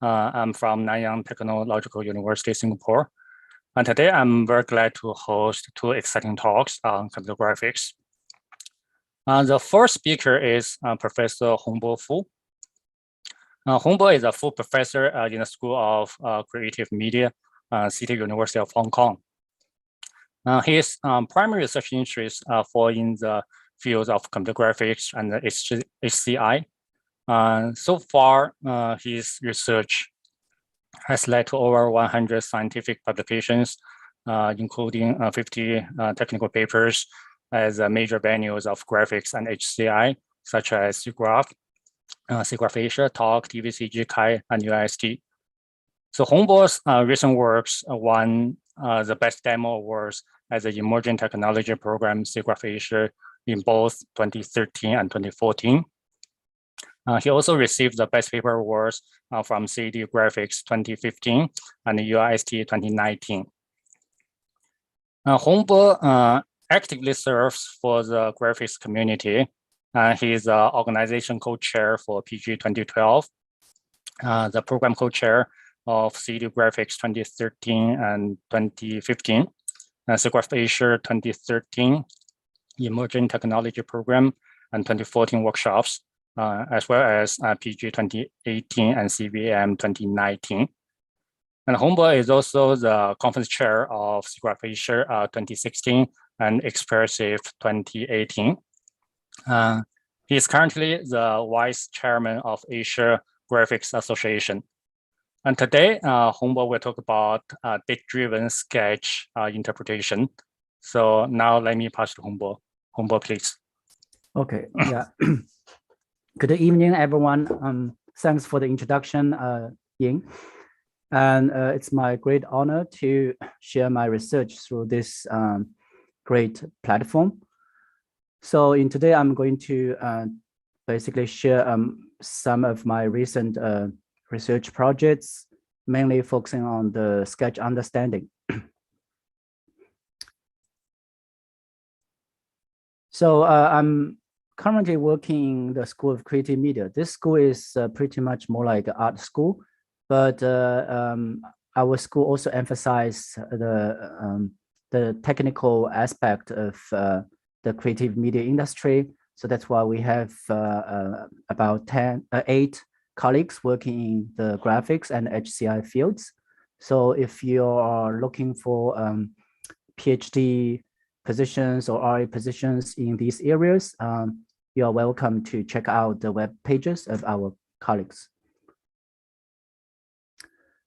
I'm from Nanyang Technological University, Singapore. And today I'm very glad to host two exciting talks on computer graphics. The first speaker is Professor Hongbo Fu. Hongbo is a full professor in the School of Creative Media, City University of Hong Kong. His primary research interests fall in the fields of computer graphics and HCI. So far, his research has led to over 100 scientific publications, including 50 technical papers as major venues of graphics and HCI, such as SIGGRAPH, SIGGRAPH Asia, TALK, TVCG, CHI, and UIST. So Hongbo's recent works won the Best Demo Awards as an Emerging Technology Program SIGGRAPH Asia in both 2013 and 2014. He also received the Best Paper Awards from AsiaGraphics 2015 and the UIST 2019. Hongbo actively serves for the graphics community. He is the organization co-chair for PG 2012, the program co-chair of AsiaGraphics 2013 and 2015, SIGGRAPH Asia 2013, Emerging Technology Program, and 2014 workshops, as well as PG 2018 and CVM 2019. And Hongbo is also the conference chair of SIGGRAPH Asia 2016 and Expressive 2018. He is currently the vice chairman of Asia Graphics Association. And today, Hongbo will talk about date-driven sketch interpretation. So now let me pass to Hongbo. Hongbo, please. Okay, yeah. Good evening, everyone. Thanks for the introduction, Ying. And it's my great honor to share my research through this great platform. So today, I'm going to basically share some of my recent research projects, mainly focusing on the sketch understanding. So I'm currently working in the School of Creative Media. This school is pretty much more like an art school, but our school also emphasizes the technical aspect of the creative media industry. So that's why we have about 8 colleagues working in the graphics and HCI fields. So if you are looking for PhD positions or RA positions in these areas, you are welcome to check out the web pages of our colleagues.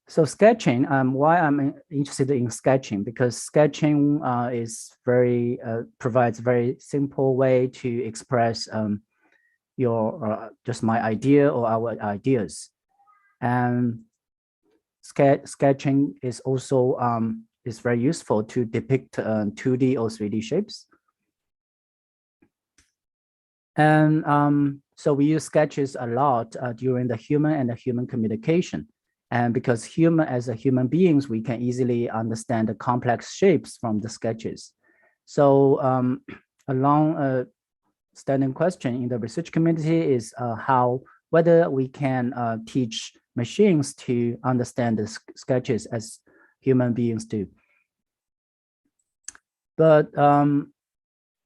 So sketching, why I'm interested in sketching, because sketching provides very simple way to express your just my idea or our ideas. And sketching is also is very useful to depict 2D or 3D shapes. And so we use sketches a lot during the human communication. And because as human beings, we can easily understand the complex shapes from the sketches. So a long standing question in the research community is whether we can teach machines to understand the sketches as human beings do. But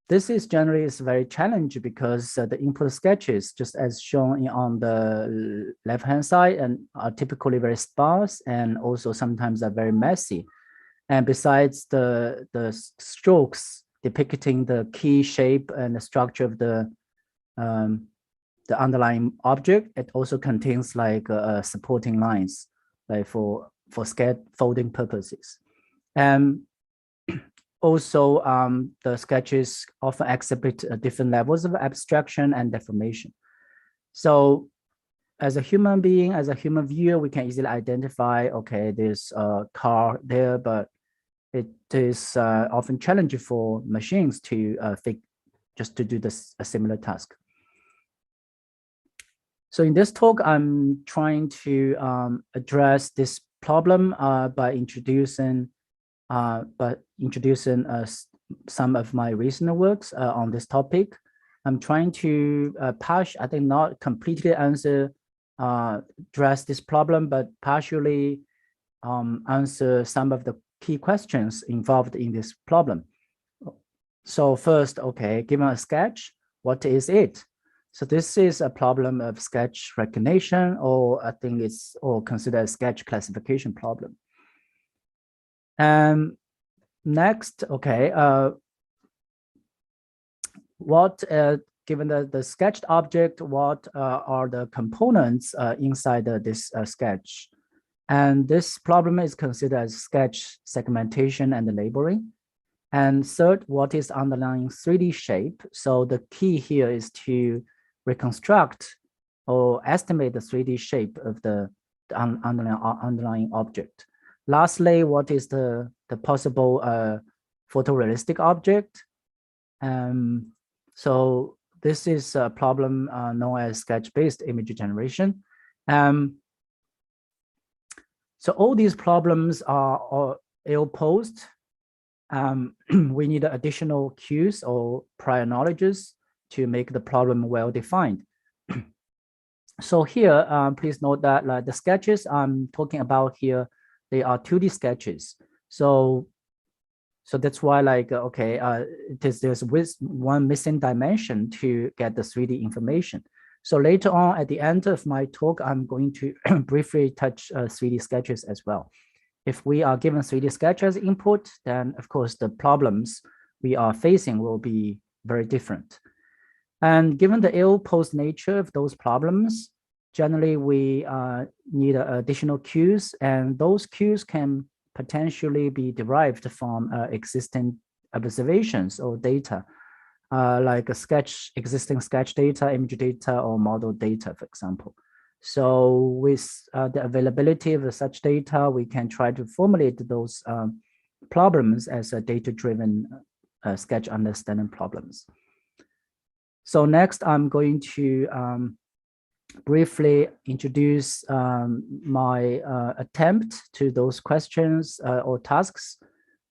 this is generally very challenging because the input sketches, just as shown on the left-hand side, and are typically very sparse and also sometimes are very messy. And besides the strokes depicting the key shape and the structure of the underlying object, it also contains like supporting lines, like for scaffolding purposes. And also, the sketches often exhibit different levels of abstraction and deformation. So as a human being, as a human viewer, we can easily identify, okay, there's a car there, but it is often challenging for machines to to do a similar task. So in this talk, I'm trying to address this problem by introducing some of my recent works on this topic. I'm trying to I think not completely answer address this problem, but partially answer some of the key questions involved in this problem. So first, okay, given a sketch, what is it? So this is a problem of sketch recognition, or I think it's or considered a sketch classification problem. And next, okay, given the sketched object, what are the components inside this sketch? And this problem is considered as sketch segmentation and labeling. And third, what is underlying 3D shape? So the key here is to reconstruct or estimate the 3D shape of the underlying object. Lastly, what is the possible photorealistic object? So this is a problem known as sketch-based image generation. So all these problems are ill-posed. We need additional cues or prior knowledges to make the problem well-defined. So here, please note that the sketches I'm talking about here, they are 2D sketches. So that's why there's one missing dimension to get the 3D information. So later on at the end of my talk, I'm going to briefly touch 3D sketches as well. If we are given 3D sketch as input, then of course the problems we are facing will be very different. And given the ill-posed nature of those problems, generally we need additional cues, and those cues can potentially be derived from existing observations or data, like existing sketch data, image data, or model data, for example. So with the availability of such data, we can try to formulate those problems as a data-driven sketch understanding problems. So next, I'm going to briefly introduce my attempt to those questions or tasks,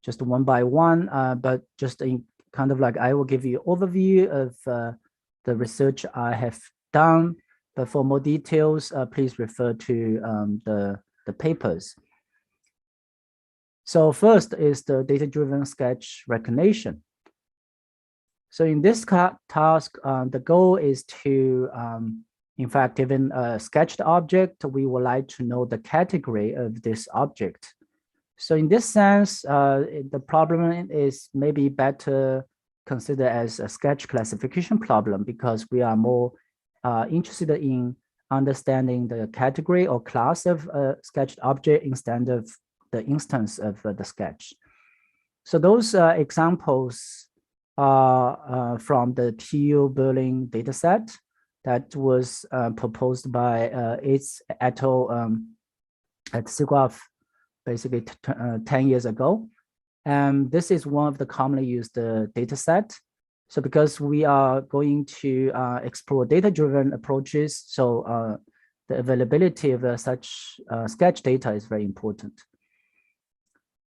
just one by one, but just in kind of like I will give you an overview of the research I have done. But for more details, please refer to the papers. So first is the data-driven sketch recognition. So in this task, the goal is to, in fact, given a sketched object, we would like to know the category of this object. So in this sense, the problem is maybe better considered as a sketch classification problem, because we are more interested in understanding the category or class of a sketched object instead of the instance of the sketch. So those examples are from the TU Berlin dataset that was proposed by its et al. At SIGGRAPH basically 10 years ago. And this is one of the commonly used dataset. So because we are going to explore data-driven approaches, so the availability of such sketch data is very important.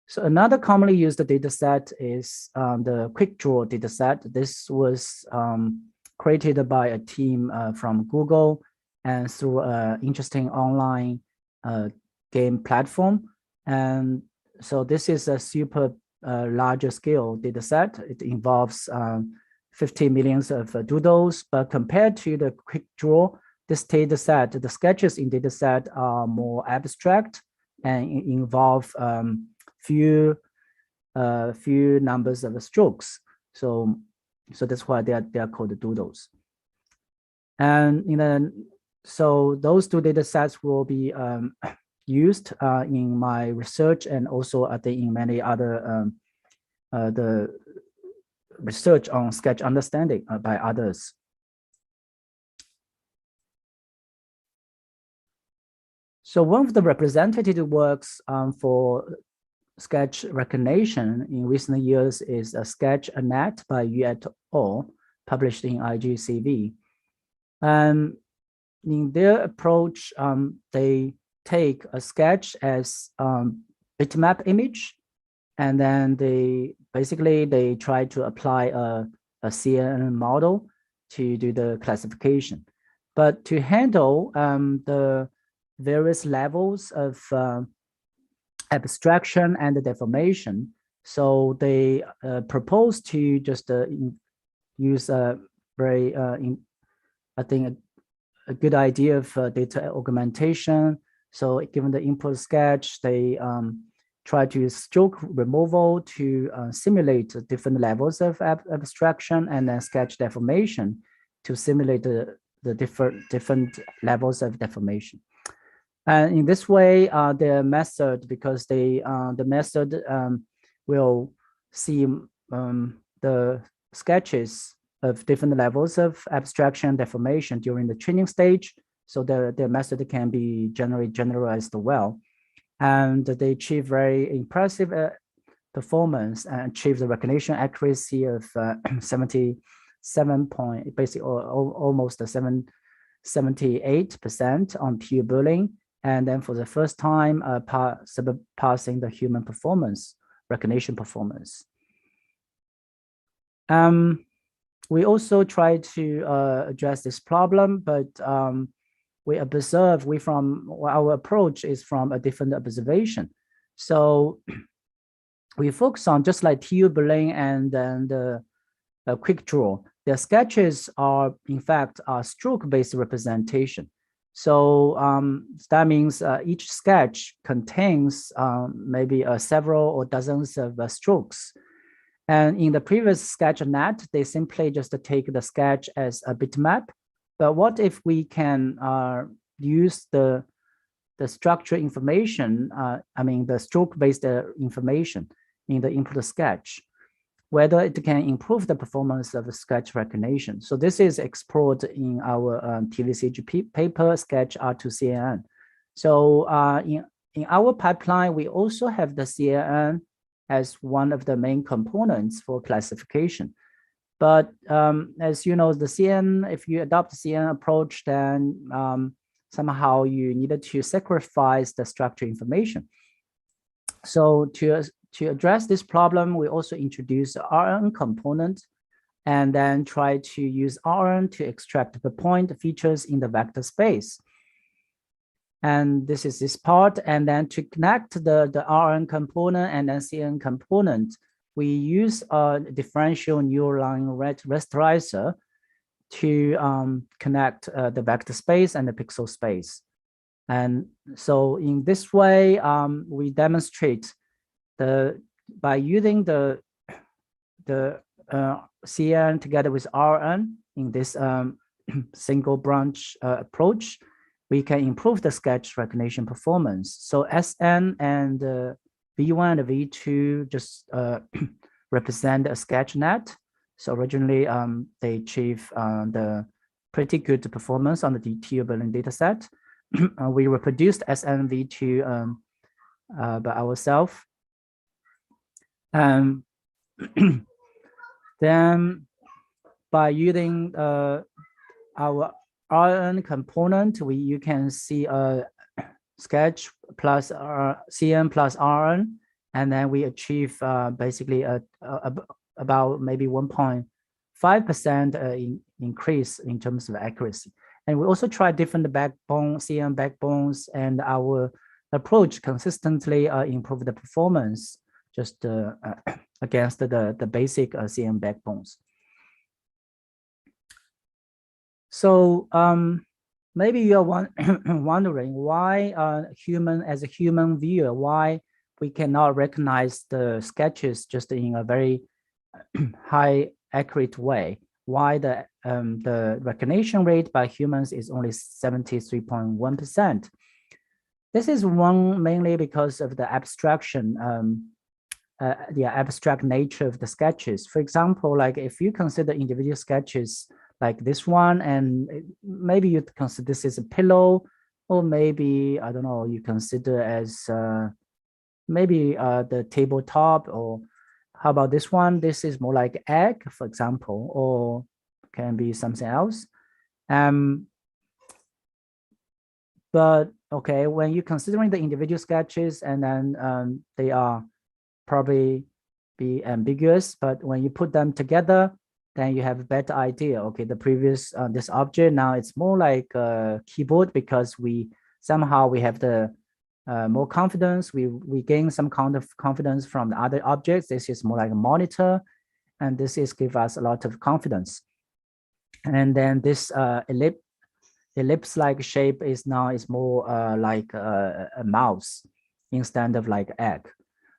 So another commonly used dataset is the quick draw dataset. This was created by a team from Google and through an interesting online game platform. And so this is a super larger scale dataset. It involves 50 million of doodles, but compared to the quick draw, this dataset, the sketches in dataset are more abstract and involve few numbers of strokes. So that's why they are called doodles. And so those two datasets will be used in my research, and also I think in many other the research on sketch understanding by others. So one of the representative works for sketch recognition in recent years is a sketch.net by Yu et al., published in IGCV. And in their approach, they take a sketch as bitmap image, and then they try to apply a CNN model to do the classification. But to handle the various levels of abstraction and deformation, so they propose to just use a very, I think, a good idea of data augmentation. So given the input sketch, they try to use stroke removal to simulate different levels of abstraction, and then sketch deformation to simulate the different levels of deformation. And in this way, the method, because the method will see the sketches of different levels of abstraction deformation during the training stage, so the method can be generalized well. And they achieve very impressive performance and achieve the recognition accuracy of 77 point, basically almost 78% on pure Boolean. And then for the first time, surpassing the human performance, recognition performance. We also try to address this problem, but we observe, our approach is from a different observation. So we focus on, just like Boolean and then the quick draw, their sketches are in fact stroke-based representation. So that means each sketch contains maybe several or dozens of strokes. And in the previous SketchNet, they simply just take the sketch as a bitmap. But what if we can use the structure information, the stroke-based information in the input sketch, whether it can improve the performance of sketch recognition. So this is explored in our TVCG paper, Sketch R2CNN. So in our pipeline, we also have the CNN as one of the main components for classification. But as you know, the CNN, if you adopt the CNN approach, then somehow you needed to sacrifice the structure information. So to address this problem, we also introduced the RN component, and then try to use RN to extract the point features in the vector space. And this is this part. And then to connect the RN component and then CNN component, we use a differential neural line rasterizer to connect the vector space and the pixel space. And so in this way, we demonstrate by using the CNN together with RN in this single branch approach, we can improve the sketch recognition performance. So SN and V1 and V2 just represent a sketch net. So originally they achieve the pretty good performance on the Boolean data set. We reproduced SN V2 by ourselves. Then by using our RN component, you can see a sketch plus CN plus RN, and then we achieve basically about maybe 1.5% increase in terms of accuracy. And we also try different CN backbones, and our approach consistently improve the performance just against the basic CN backbones. So maybe you're wondering why as a human viewer, why we cannot recognize the sketches just in a very high accurate way. Why the recognition rate by humans is only 73.1%. This is mainly because of the abstraction, the abstract nature of the sketches. For example, like if you consider individual sketches like this one, and maybe you consider this as a pillow, or maybe, I don't know, you consider as maybe the tabletop, or how about this one? This is more like egg, for example, or can be something else. But okay, when you're considering the individual sketches, and then they are probably be ambiguous, but when you put them together, then you have a better idea. Okay, the previous this object now it's more like a keyboard because we somehow we have the more confidence. We gain some kind of confidence from the other objects. This is more like a monitor, and this is give us a lot of confidence. And then this ellipse-like shape is now is more like a mouse instead of like egg.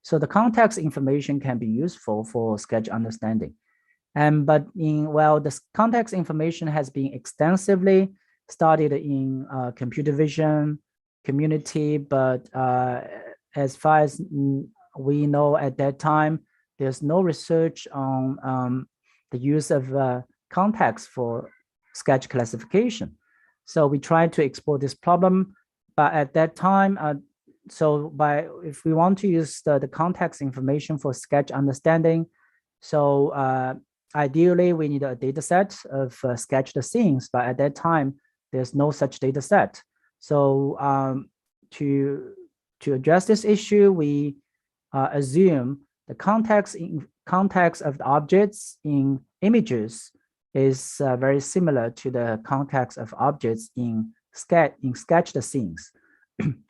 So the context information can be useful for sketch understanding. But the context information has been extensively studied in computer vision community, but as far as we know at that time, there's no research on the use of context for sketch classification. So we tried to explore this problem, but at that time, if we want to use the context information for sketch understanding, so ideally we need a data set of sketched scenes, but at that time, there's no such data set. So to address this issue, we assume the context of the objects in images is very similar to the context of objects in sketched scenes.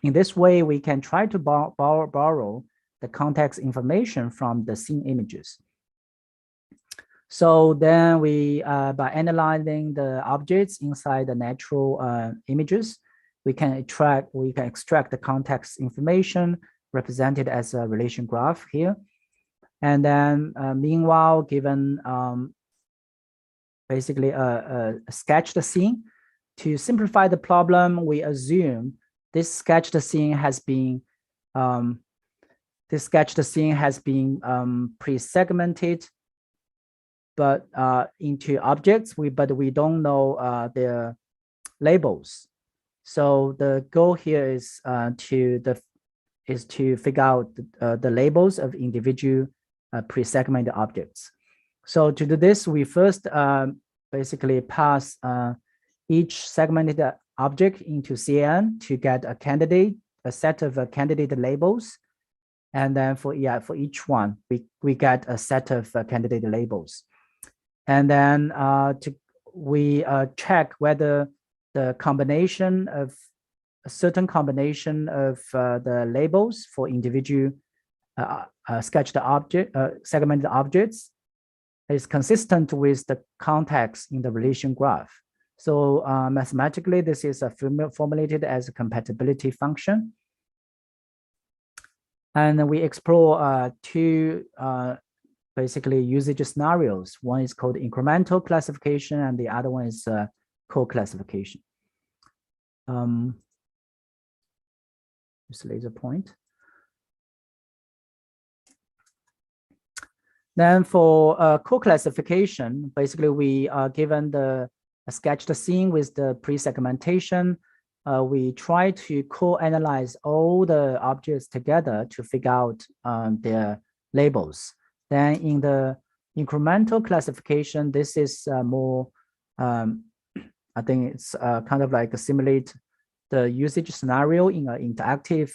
In this way, we can try to borrow the context information from the scene images. So then we, by analyzing the objects inside the natural images, we can extract the context information represented as a relation graph here. And then meanwhile, given basically a sketched scene, to simplify the problem, we assume this sketched scene has been pre-segmented, but into objects. But we don't know their labels. So the goal here is to figure out the labels of individual pre-segmented objects. So to do this, we first basically pass each segmented object into CAN to get a set of candidate labels. And then for each one, we get a set of candidate labels. And then we check whether the combination of a certain combination of the labels for individual sketched object, segmented objects is consistent with the context in the relation graph. So mathematically, this is formulated as a compatibility function. And we explore two basically usage scenarios. One is called incremental classification, and the other one is co-classification. This laser point. Then for co-classification, basically we are given the sketched scene with the pre-segmentation. We try to co-analyze all the objects together to figure out their labels. Then in the incremental classification, this is more, I think it's kind of like simulate the usage scenario in an interactive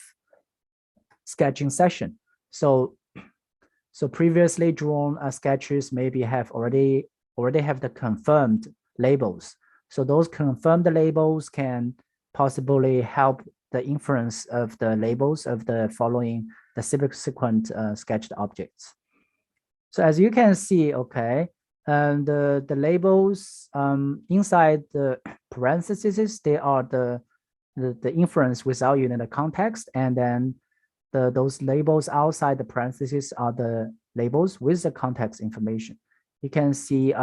sketching session. So previously drawn sketches maybe already have the confirmed labels. So those confirmed labels can possibly help the inference of the labels of the following the subsequent sketched objects. So as you can see, okay, the labels inside the parentheses, they are the inference without using the context, and then those labels outside the parentheses are the labels with the context information. You can see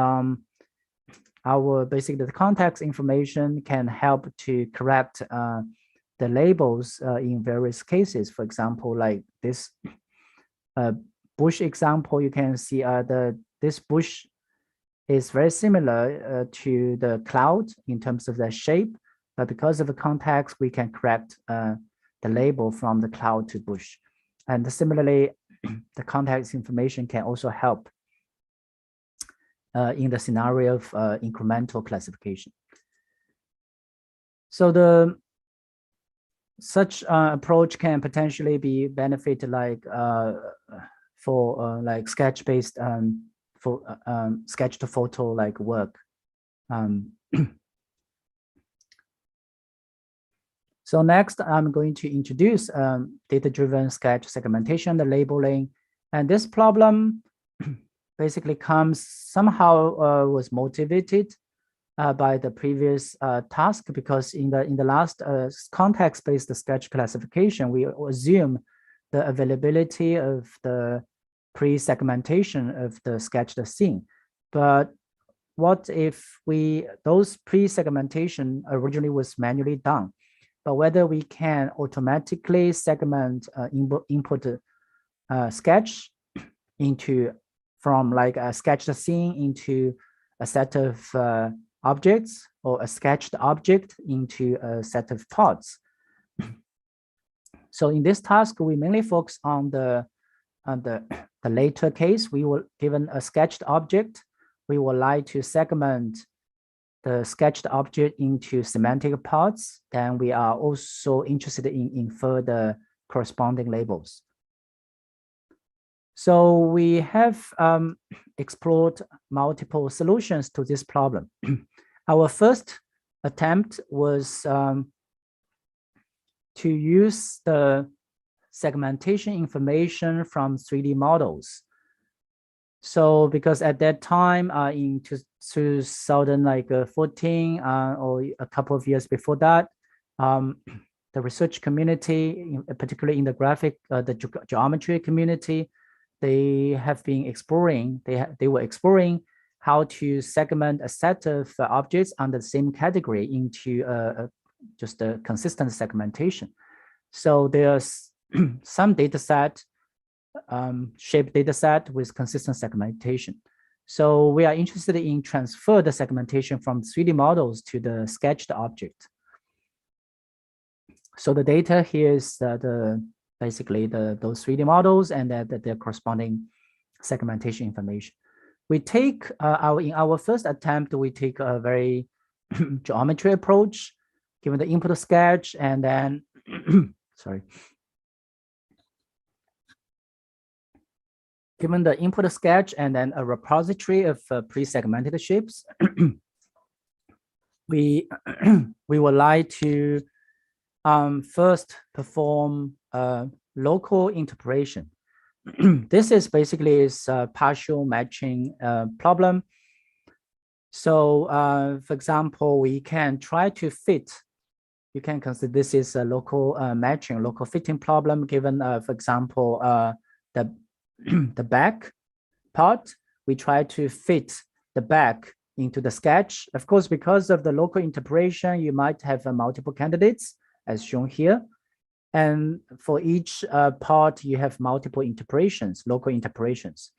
basically the context information can help to correct the labels in various cases. For example, like this bush example, you can see this bush is very similar to the cloud in terms of the shape, but because of the context, we can correct the label from the cloud to bush. And similarly, the context information can also help in the scenario of incremental classification. So such approach can potentially be benefit like for like sketch-based for sketch to photo like work. So next, I'm going to introduce data-driven sketch segmentation, the labeling. And this problem basically comes somehow was motivated by the previous task, because in the last context-based sketch classification, we assume the availability of the pre-segmentation of the sketched scene. But what if those pre-segmentation originally was manually done? But whether we can automatically segment input sketch from like a sketched scene into a set of objects, or a sketched object into a set of parts. So in this task, we mainly focus on the later case. We were given a sketched object. We would like to segment the sketched object into semantic parts. Then we are also interested in infer the corresponding labels. So we have explored multiple solutions to this problem. Our first attempt was to use the segmentation information from 3D models. So because at that time in 2014 or a couple of years before that, the research community, particularly in the the geometry community, they have been exploring, they were exploring how to segment a set of objects under the same category into just a consistent segmentation. So there's some data set, shape data set with consistent segmentation. So we are interested in transfer the segmentation from 3D models to the sketched object. So the data here is basically those 3D models and their corresponding segmentation information. We take in our first attempt, we take a very geometry approach, given the input sketch, and then sorry. Given the input sketch and then a repository of pre-segmented shapes, we would like to first perform local interpolation. This is basically a partial matching problem. So for example, we can try to fit, you can consider this is a local matching, local fitting problem, given, for example, the back part, we try to fit the back into the sketch. Of course, because of the local interpolation, you might have multiple candidates as shown here. And for each part, you have multiple interpolations, local interpolations.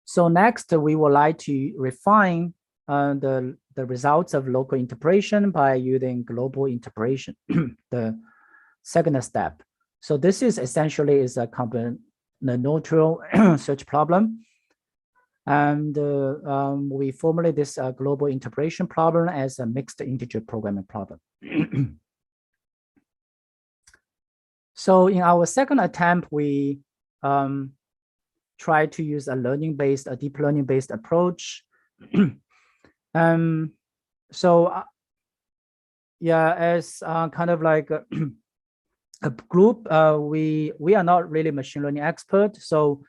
So next, we would like to refine the results of local interpolation by using global interpolation, the second step. So this is essentially a combinatorial search problem. And we formulate this global interpolation problem as a mixed integer programming problem. So in our second attempt, we try to use a deep learning based approach. Yeah, as kind of like a group, we are not really machine learning experts, so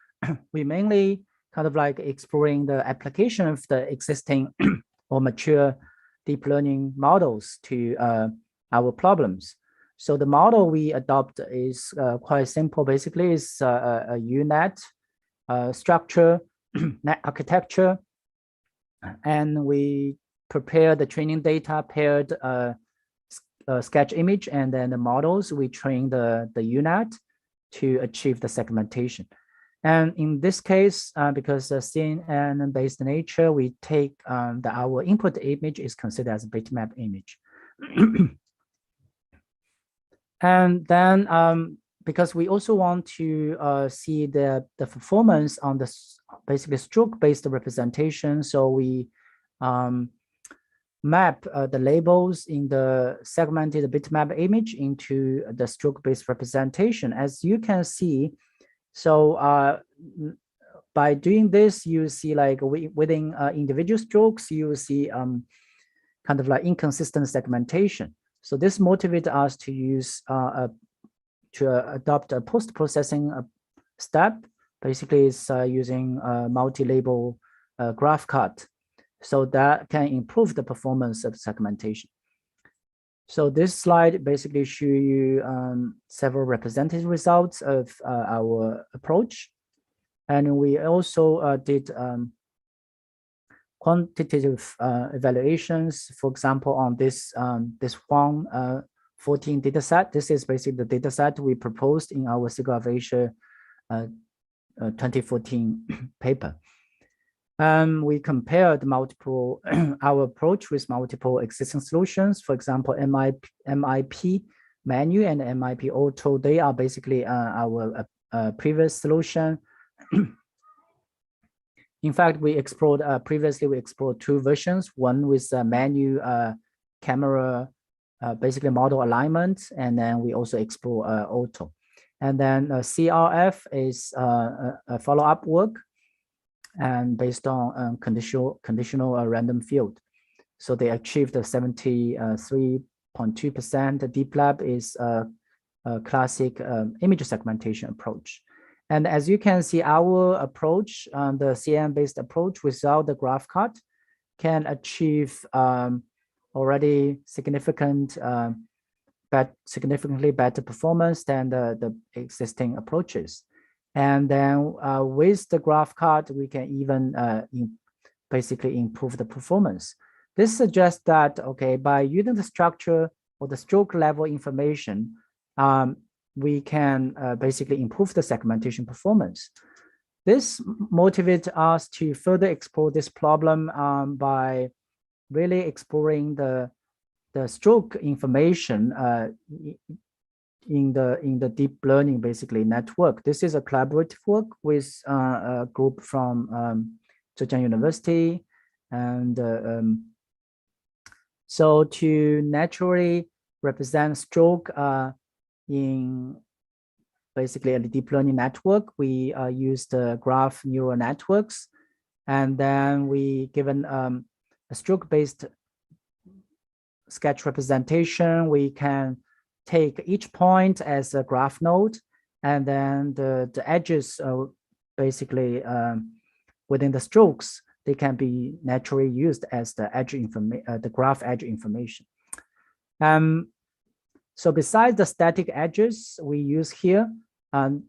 we mainly kind of like exploring the application of the existing or mature deep learning models to our problems. So the model we adopt is quite simple. Basically, it's a UNet structure, net architecture, and we prepare the training data, paired sketch image, and then the models, we train the UNet to achieve the segmentation. And in this case, because the CNN-based nature, we take our input image is considered as a bitmap image. And then because we also want to see the performance on the basically stroke-based representation, so we map the labels in the segmented bitmap image into the stroke-based representation. As you can see, so by doing this, you see like within individual strokes, you see kind of like inconsistent segmentation. So this motivated us to use to adopt a post-processing step. Basically, it's using multi-label graph cut, so that can improve the performance of segmentation. So this slide basically show you several representative results of our approach. And we also did quantitative evaluations, for example, on this Huang 14 dataset. This is basically the dataset we proposed in our Seoul of Asia 2014 paper. We compared multiple our approach with multiple existing solutions. For example, MIP Menu and MIP Auto. They are basically our previous solution. In fact, we explored previously. We explored two versions. One with Menu camera, basically model alignment, and then we also explore Auto. And then CRF is a follow-up work, and based on conditional random field. So they achieved a 73.2%. Deep Lab is a classic image segmentation approach. And as you can see, our approach, the CM-based approach without the graph cut, can achieve already significantly better performance than the existing approaches. And then with the graph cut, we can even basically improve the performance. This suggests that, okay, by using the structure or the stroke level information, we can basically improve the segmentation performance. This motivates us to further explore this problem by really exploring the stroke information in the deep learning basically network. This is a collaborative work with a group from Zhejiang University, and so to naturally represent stroke in basically a deep learning network, we used graph neural networks, and then we given a stroke-based sketch representation. We can take each point as a graph node, and then the edges basically within the strokes, they can be naturally used as the edge the graph edge information. So besides the static edges we use here, the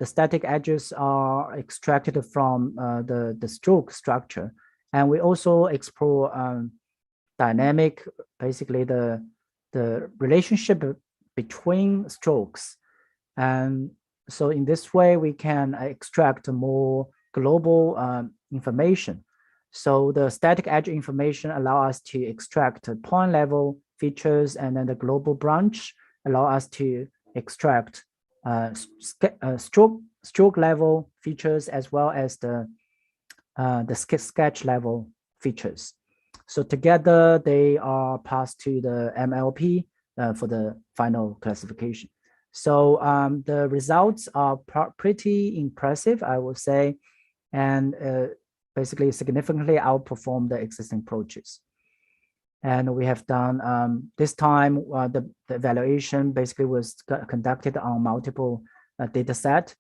static edges are extracted from the stroke structure, and we also explore dynamic, basically the relationship between strokes. And so in this way, we can extract more global information. So the static edge information allow us to extract point level features, and then the global branch allow us to extract stroke level features, as well as the sketch level features. So together they are passed to the MLP for the final classification. So the results are pretty impressive, I would say, and basically significantly outperform the existing approaches. And we have done, this time, the evaluation basically was conducted on multiple data set.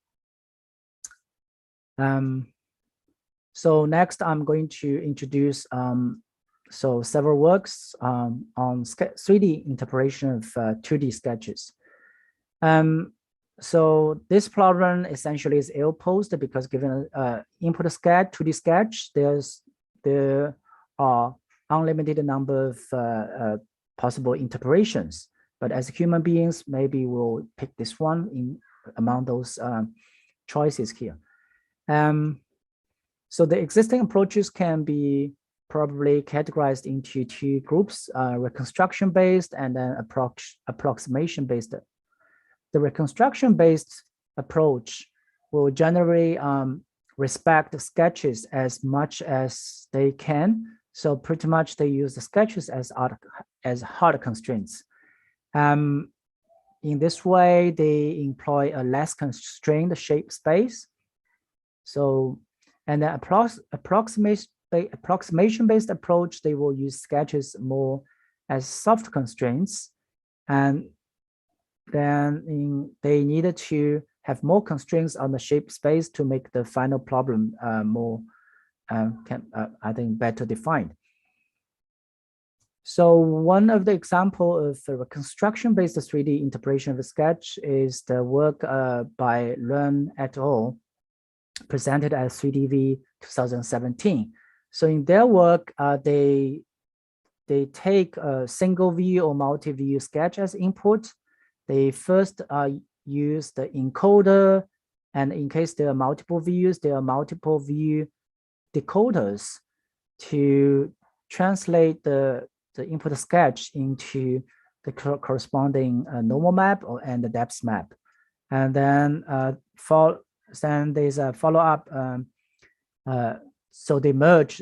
So next I'm going to introduce so several works on 3D interpretation of 2D sketches. So this problem essentially is ill-posed because given input sketch, 2D sketch, there are unlimited number of possible interpretations. But as human beings, maybe we'll pick this one in among those choices here. So the existing approaches can be probably categorized into two groups, reconstruction-based and then approximation-based. The reconstruction-based approach will generally respect sketches as much as they can. So pretty much they use the sketches as hard constraints. In this way, they employ a less constrained shape space. So And then approximation-based approach, they will use sketches more as soft constraints. And then they needed to have more constraints on the shape space to make the final problem more, I think, better defined. So one of the example of the construction-based 3D interpretation of a sketch is the work by Lun et al. Presented at 3DV 2017. So in their work, they take a single view or multi-view sketch as input. They first use the encoder, and in case there are multiple views, there are multiple view decoders to translate the input sketch into the corresponding normal map and the depth map. And then there's a follow-up. So they merge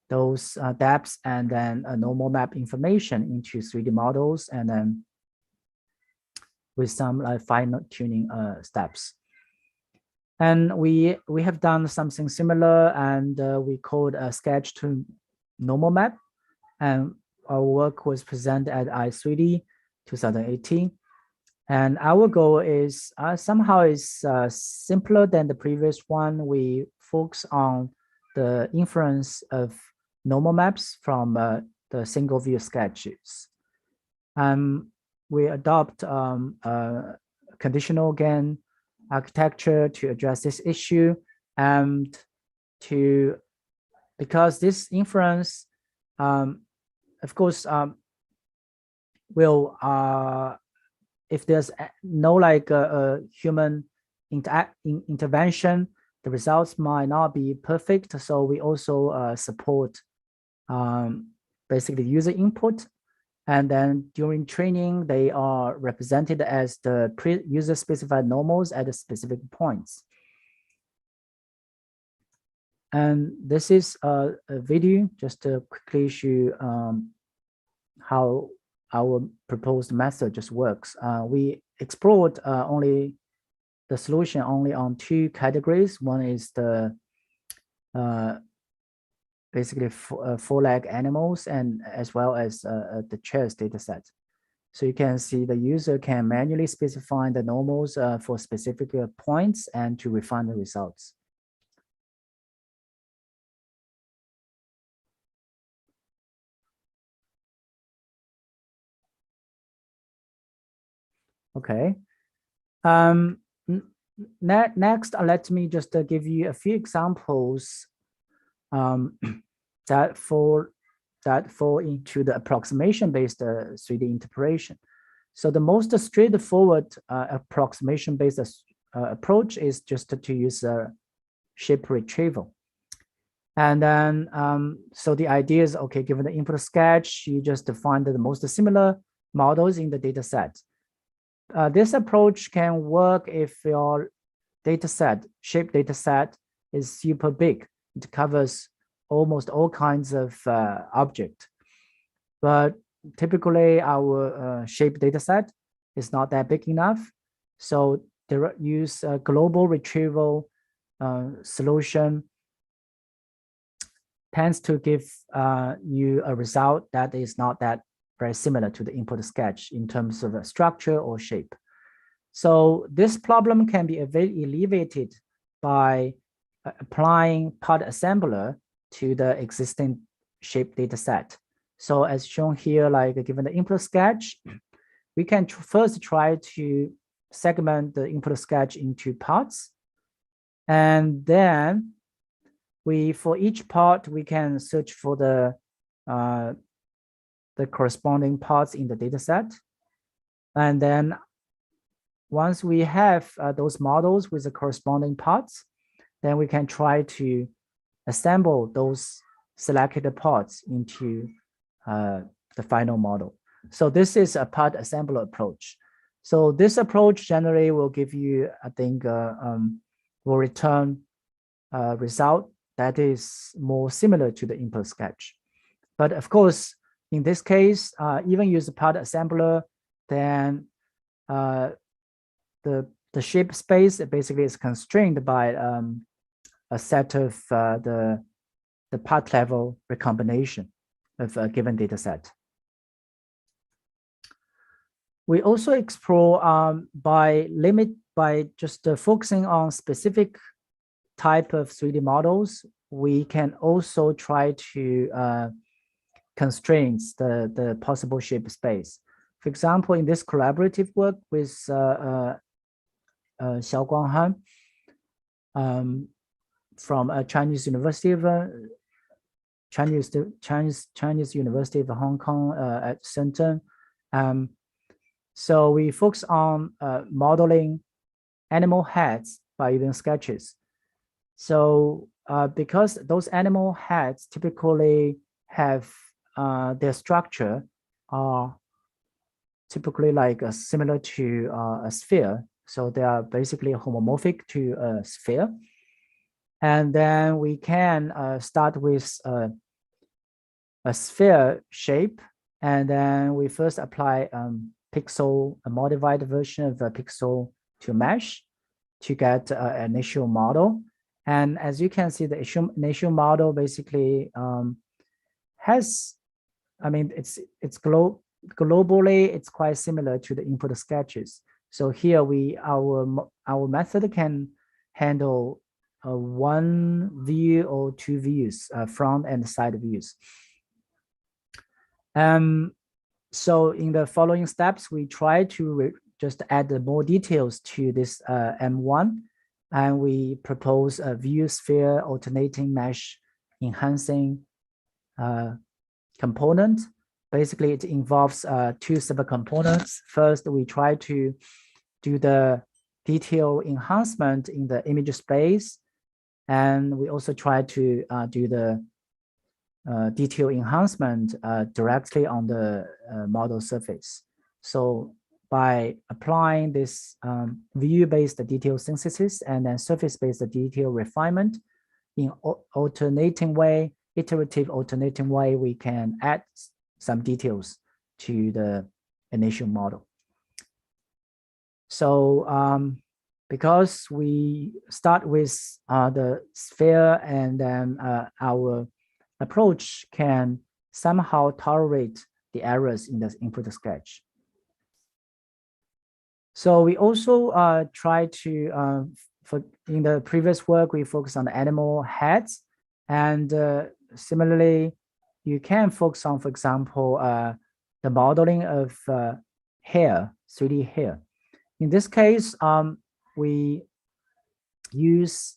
those depths and then a normal map information into 3D models, and then with some fine tuning steps. And we have done something similar, and we called a sketch to normal map. And our work was presented at i3D 2018. And our goal is somehow is simpler than the previous one. We focus on the inference of normal maps from the single view sketches. We adopt conditional GAN architecture to address this issue, and because this inference, of course, will if there's no human intervention, the results might not be perfect. So we also support basically user input. And then during training, they are represented as the user specified normals at specific points. And this is a video just to quickly show how our proposed method just works. We explored only the solution only on two categories. One is the basically four-leg animals, and as well as the chairs data set. So you can see the user can manually specify the normals for specific points and to refine the results. Okay. Next, let me just give you a few examples that fall into the approximation-based 3D interpretation. So the most straightforward approximation-based approach is just to use shape retrieval. And then, so the idea is, okay, given the input sketch, you just find the most similar models in the data set. This approach can work if your data set, shape data set, is super big. It covers almost all kinds of objects. But typically our shape data set is not that big enough. So they use a global retrieval solution tends to give you a result that is not that very similar to the input sketch in terms of structure or shape. So this problem can be alleviated by applying part assembler to the existing shape data set. So as shown here, given the input sketch, we can first try to segment the input sketch into parts. And then for each part, we can search for the corresponding parts in the data set. And then once we have those models with the corresponding parts, then we can try to assemble those selected parts into the final model. So this is a part assembler approach. So this approach generally will give you, I think, will return a result that is more similar to the input sketch. But of course, in this case, even use a part assembler, then the shape space basically is constrained by a set of the part level recombination of a given data set. We also explore by just focusing on specific type of 3D models, we can also try to constraints the possible shape space. For example, in this collaborative work with Xiao Guanghan from a Chinese University of Chinese University of Hong Kong at Shenzhen. So we focus on modeling animal heads by using sketches. So because those animal heads typically have their structure are typically like similar to a sphere. So they are basically homomorphic to a sphere. And then we can start with a sphere shape. And then we first apply a modified version of a pixel to mesh to get an initial model. And as you can see, the initial model basically has, I mean, it's globally, it's quite similar to the input sketches. So here our method can handle one view or two views, front and side views. So in the following steps, we try to just add more details to this M1, and we propose a view sphere alternating mesh enhancing component. Basically, it involves two subcomponents. First, we try to do the detail enhancement in the image space, and we also try to do the detail enhancement directly on the model surface. So by applying this view-based detail synthesis and then surface-based detail refinement in alternating way, iterative alternating way, we can add some details to the initial model. So because we start with the sphere, and then our approach can somehow tolerate the errors in the input sketch. So we also try to, in the previous work, we focused on the animal heads, and similarly, you can focus on, for example, the modeling of hair, 3D hair. In this case, we use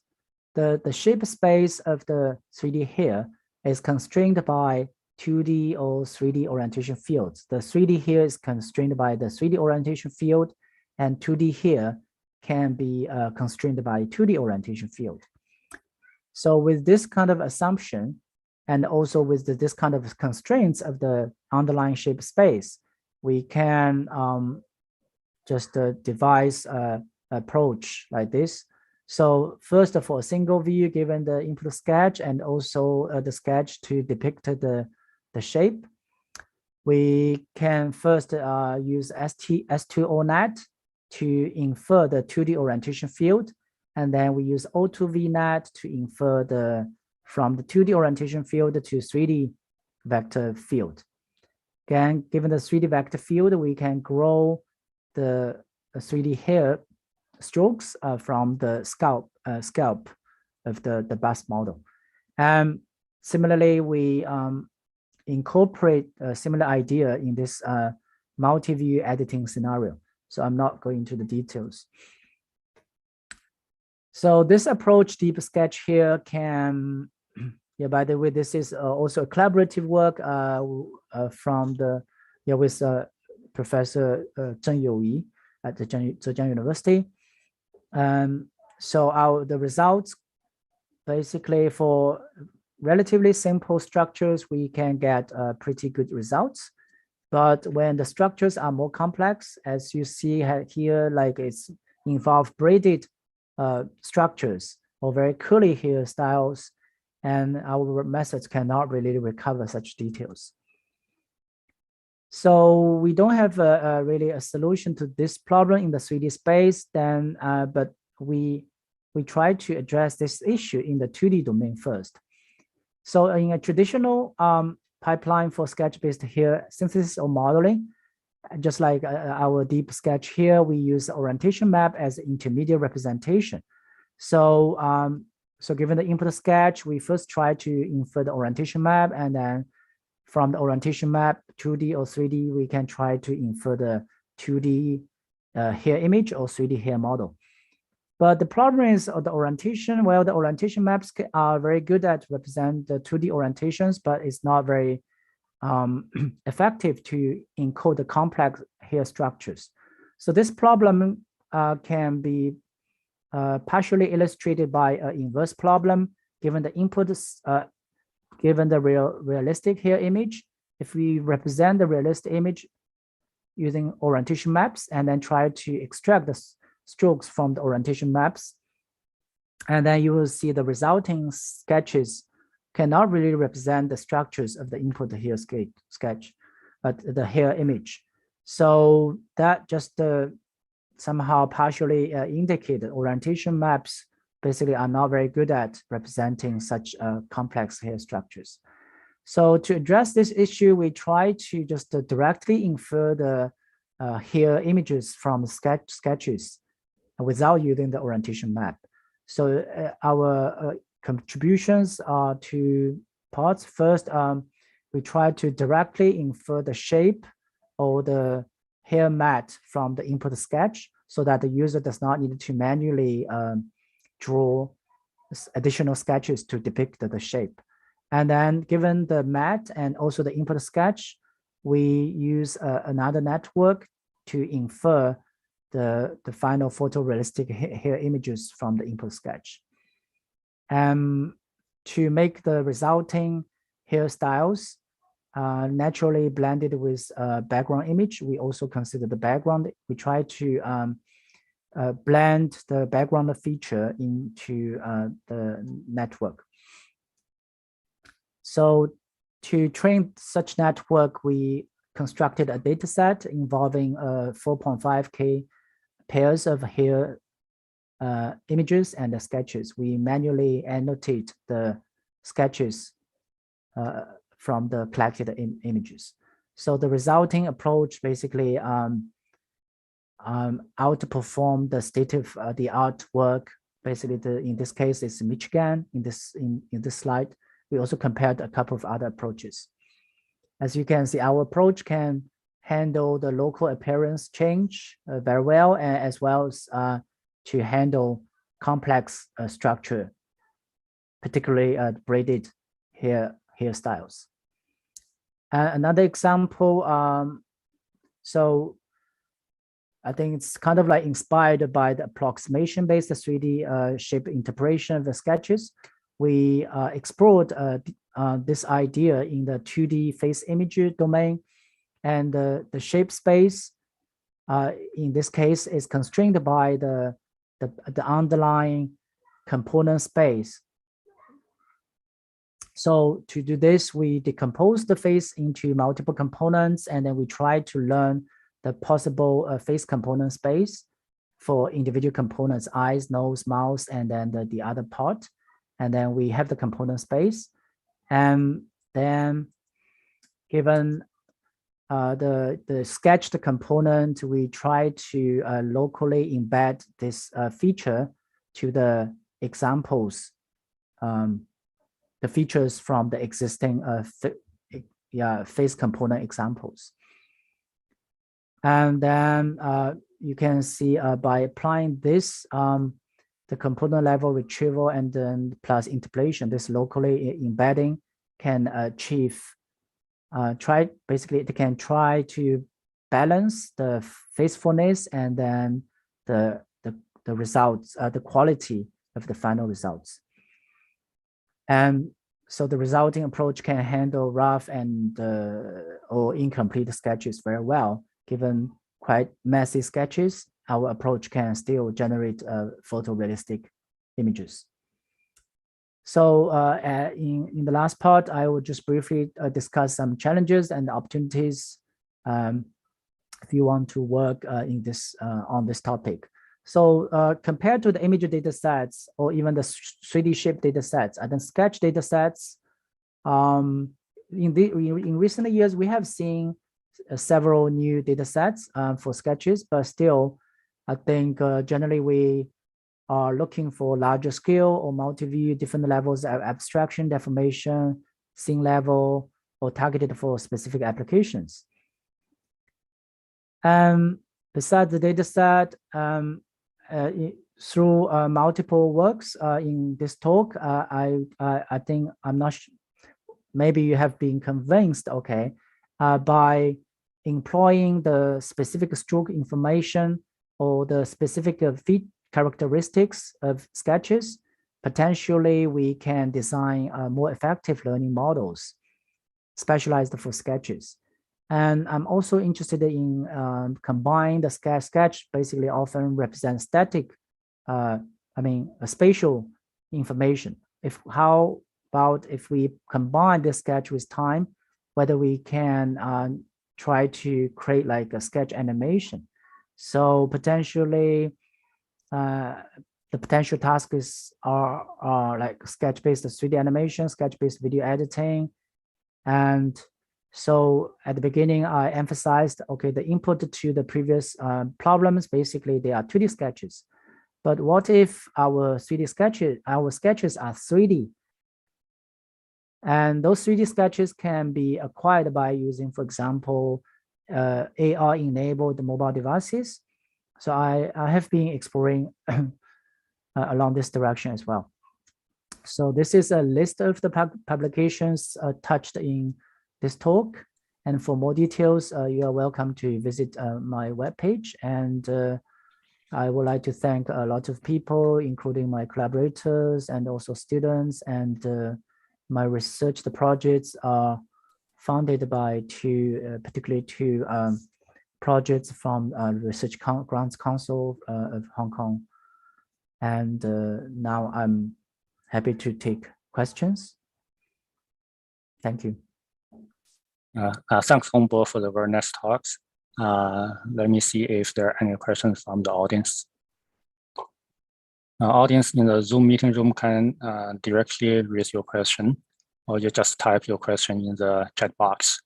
the shape space of the 3D hair is constrained by 2D or 3D orientation fields. The 3D here is constrained by the 3D orientation field, and 2D here can be constrained by 2D orientation field. So with this kind of assumption, and also with this kind of constraints of the underlying shape space, we can just devise an approach like this. So first, for a single view, given the input sketch and also the sketch to depict the shape, we can first use S2ONet to infer the 2D orientation field, and then we use O2VNet to infer from the 2D orientation field to 3D vector field. Again, given the 3D vector field, we can grow the 3D hair strokes from the scalp of the bust model. Similarly, we incorporate a similar idea in this multi-view editing scenario. So I'm not going into the details. So this approach, deep sketch here, can, yeah, by the way, this is also a collaborative work from with Professor Zheng Youyi at the Zhejiang University. So the results, basically for relatively simple structures, we can get pretty good results. But when the structures are more complex, as you see here, like it's involve braided structures or very curly hairstyles, and our methods cannot really recover such details. So we don't have really a solution to this problem in the 3D space, then, but we we try to address this issue in the 2D domain first. So in a traditional pipeline for sketch-based hair synthesis or modeling, just like our deep sketch here, we use the orientation map as intermediate representation. So, so given the input sketch, we first try to infer the orientation map, and then from the orientation map, 2D or 3D, we can try to infer the 2D hair image or 3D hair model. But the problem is the orientation. Well, the orientation maps are very good at represent the 2D orientations, but it's not very effective to encode the complex hair structures. So this problem can be partially illustrated by an inverse problem. Given the inputs, given the realistic hair image, if we represent the realistic image using orientation maps and then try to extract the strokes from the orientation maps, and then you will see the resulting sketches cannot really represent the structures of the input hair sketch, but the hair image. So that just somehow partially indicated orientation maps basically are not very good at representing such complex hair structures. So to address this issue, we try to just directly infer the hair images from sketches without using the orientation map. So our contributions are two parts. First, we try to directly infer the shape or the hair mat from the input sketch so that the user does not need to manually draw additional sketches to depict the shape. And then given the mat and also the input sketch, we use another network to infer the final photorealistic hair images from the input sketch. To make the resulting hairstyles naturally blended with background image, we also consider the background. We try to blend the background feature into the network. So to train such network, we constructed a data set involving 4.5K pairs of hair images and the sketches. We manually annotate the sketches from the collected images. So the resulting approach basically outperform the state-of-the-art work. Basically, in this case, it's Michigan. In this slide, we also compared a couple of other approaches. As you can see, our approach can handle the local appearance change very well, as well as to handle complex structure, particularly braided hairstyles. Another example, so I think it's kind of like inspired by the approximation-based 3D shape interpretation of the sketches. We explored this idea in the 2D face image domain, and the shape space in this case is constrained by the underlying component space. So to do this, we decompose the face into multiple components, and then we try to learn the possible face component space for individual components, eyes, nose, mouth, and then the other part. And then we have the component space. And then given the sketched component, we try to locally embed this feature to the examples, the features from the existing face component examples. And then you can see by applying this, the component level retrieval and then plus interpolation, this locally embedding can achieve, basically it can try to balance the faithfulness and then the results, the quality of the final results. And so the resulting approach can handle rough and or incomplete sketches very well. Given quite messy sketches, our approach can still generate photorealistic images. So in the last part, I will just briefly discuss some challenges and opportunities if you want to work in this on this topic. So compared to the image data sets or even the 3D shape data sets, and then sketch data sets, in recent years, we have seen several new data sets for sketches, but still, I think generally we are looking for larger scale or multi-view, different levels of abstraction, deformation, scene level, or targeted for specific applications. Besides the data set, through multiple works in this talk, I think I'm not maybe you have been convinced, okay, by employing the specific stroke information or the specific feet characteristics of sketches, potentially we can design more effective learning models specialized for sketches. And I'm also interested in combine the sketch basically often represents static, a spatial information. How about if we combine the sketch with time, whether we can try to create like a sketch animation. So potentially the potential tasks are like sketch-based 3D animation, sketch-based video editing. And so at the beginning, I emphasized, okay, the input to the previous problems, basically they are 2D sketches. But what if our 3D sketches, our sketches are 3D? And those 3D sketches can be acquired by using, for example, AR-enabled mobile devices. So I have been exploring along this direction as well. So this is a list of the publications touched in this talk. And for more details, you are welcome to visit my webpage. And I would like to thank a lot of people, including my collaborators and also students. And my research, the projects are funded by particularly two projects from Research Grants Council of Hong Kong. And now I'm happy to take questions. Thank you. Thanks, Hongbo, for the very nice talks. Let me see if there are any questions from the audience. Audience in the Zoom meeting room can directly raise your question, or you just type your question in the chat box.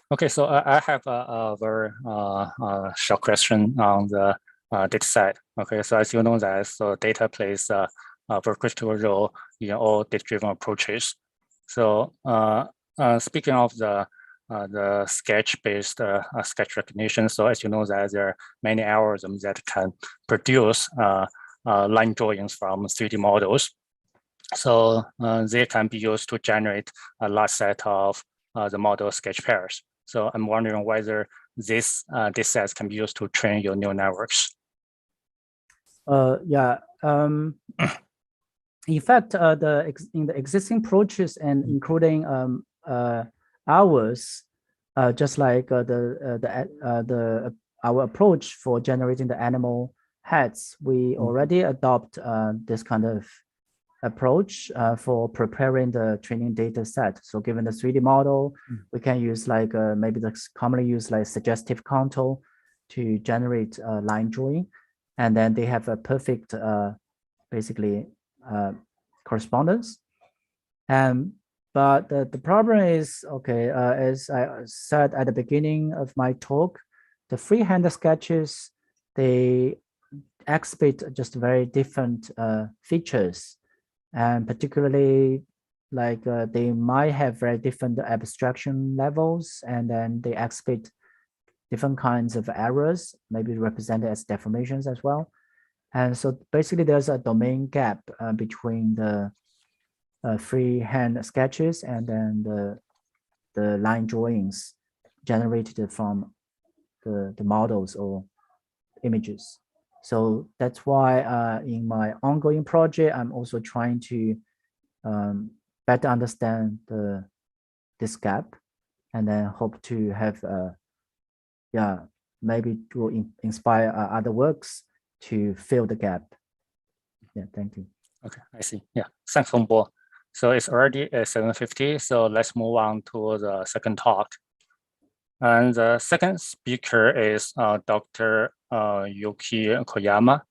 Okay, so I have a very short question on the data set. Okay, so as you know that, so data plays a very critical role in all data-driven approaches. So speaking of the sketch-based sketch recognition, so as you know that there are many algorithms that can produce line drawings from 3D models. So they can be used to generate a large set of the model sketch pairs. So I'm wondering whether this data sets can be used to train your neural networks. Yeah. In fact, in the existing approaches and including ours, just like our approach for generating the animal heads, we already adopt this kind of approach for preparing the training data set. So given the 3D model, we can use like maybe that's commonly used like suggestive contour to generate line drawing. And then they have a perfect basically correspondence. But the problem is, okay, as I said at the beginning of my talk, the freehand sketches, they exhibit just very different features. And particularly like they might have very different abstraction levels, and then they exhibit different kinds of errors, maybe represented as deformations as well. And so basically there's a domain gap between the freehand sketches and then the line drawings generated from the models or images. So that's why in my ongoing project, I'm also trying to better understand this gap, and then hope to have, maybe to inspire other works to fill the gap. Yeah, thank you. Okay, I see. Yeah, thanks, Hongbo. So it's already at 7:50. So let's move on to the second talk. And the second speaker is Dr. Yuki Koyama.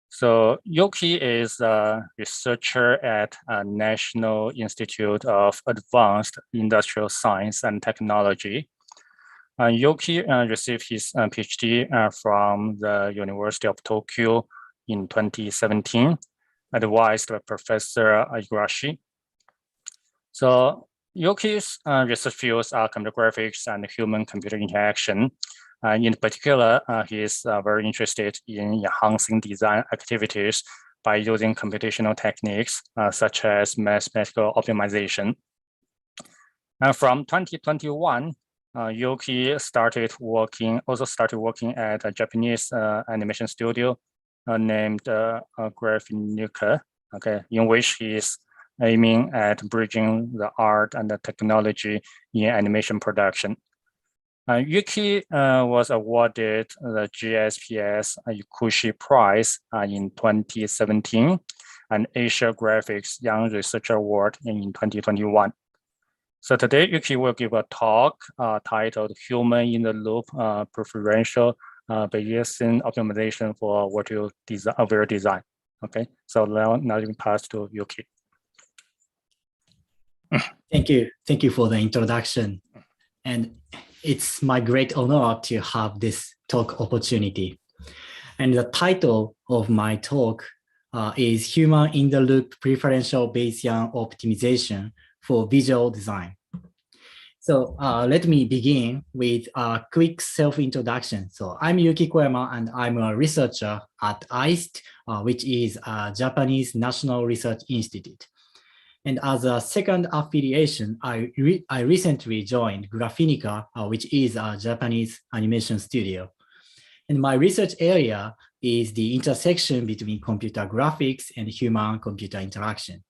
So Yuki is a researcher at National Institute of Advanced Industrial Science and Technology. Yuki received his PhD from the University of Tokyo in 2017, advised by Professor Igarashi. So Yuki's research fields are computer graphics and human-computer interaction. In particular, he is very interested in enhancing design activities by using computational techniques such as mathematical optimization. From 2021, Yuki started working at a Japanese animation studio named Graphinica, in which he is aiming at bridging the art and the technology in animation production. Yuki was awarded the GSPS Ikushi Prize in 2017 and AsiaGraphics Young Researcher Award in 2021. So today, Yuki will give a talk titled Human in the Loop Preferential Bayesian Optimization for Virtual Design. Okay, so now you can pass to Yuki. Thank you for the introduction. And it's my great honor to have this talk opportunity. And the title of my talk is Human in the Loop Preferential Bayesian Optimization for Visual Design. So let me begin with a quick self-introduction. So I'm Yuki Koyama, and I'm a researcher at AIST, which is a Japanese National Research Institute. And as a second affiliation, I recently joined Graphinica, which is a Japanese animation studio. And my research area is the intersection between computer graphics and human-computer interaction.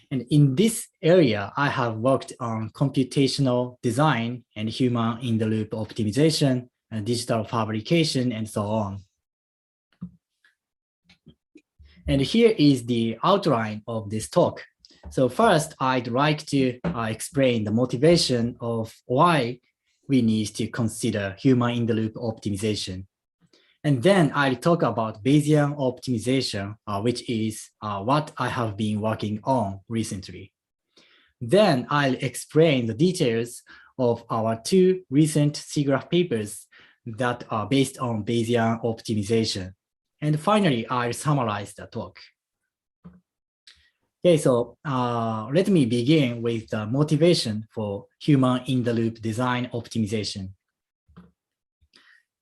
And in this area, I have worked on computational design and human-in-the-loop optimization and digital fabrication and so on. And here is the outline of this talk. So first, I'd like to explain the motivation of why we need to consider human-in-the-loop optimization. And then I'll talk about Bayesian optimization, which is what I have been working on recently. Then I'll explain the details of our two recent SIGGRAPH papers that are based on Bayesian optimization. And finally, I'll summarize the talk. Okay, so let me begin with the motivation for human-in-the-loop design optimization.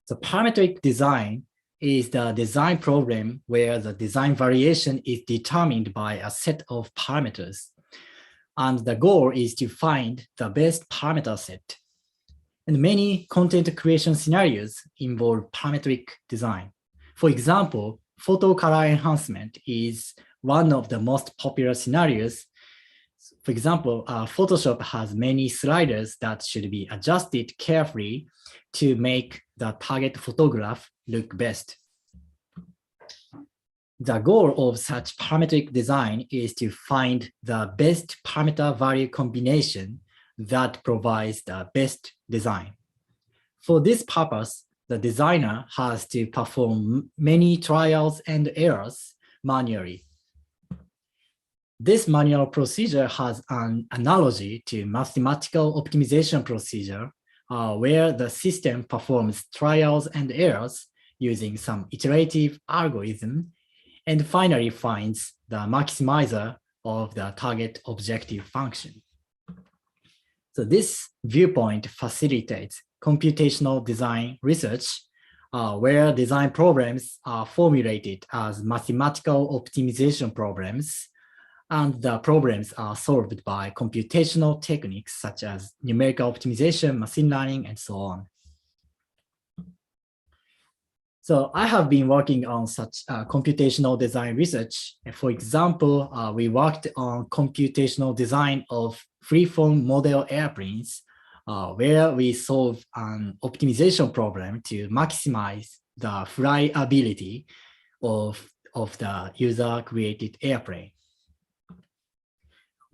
So parametric design is the design problem where the design variation is determined by a set of parameters. And the goal is to find the best parameter set. And many content creation scenarios involve parametric design. For example, photo color enhancement is one of the most popular scenarios. For example, Photoshop has many sliders that should be adjusted carefully to make the target photograph look best. The goal of such parametric design is to find the best parameter value combination that provides the best design. For this purpose, the designer has to perform many trials and errors manually. This manual procedure has an analogy to mathematical optimization procedure where the system performs trials and errors using some iterative algorithm and finally finds the maximizer of the target objective function. So this viewpoint facilitates computational design research where design problems are formulated as mathematical optimization problems, and the problems are solved by computational techniques such as numerical optimization, machine learning, and so on. So I have been working on such computational design research. For example, we worked on computational design of freeform model airplanes, where we solve an optimization problem to maximize the flyability of the user-created airplane.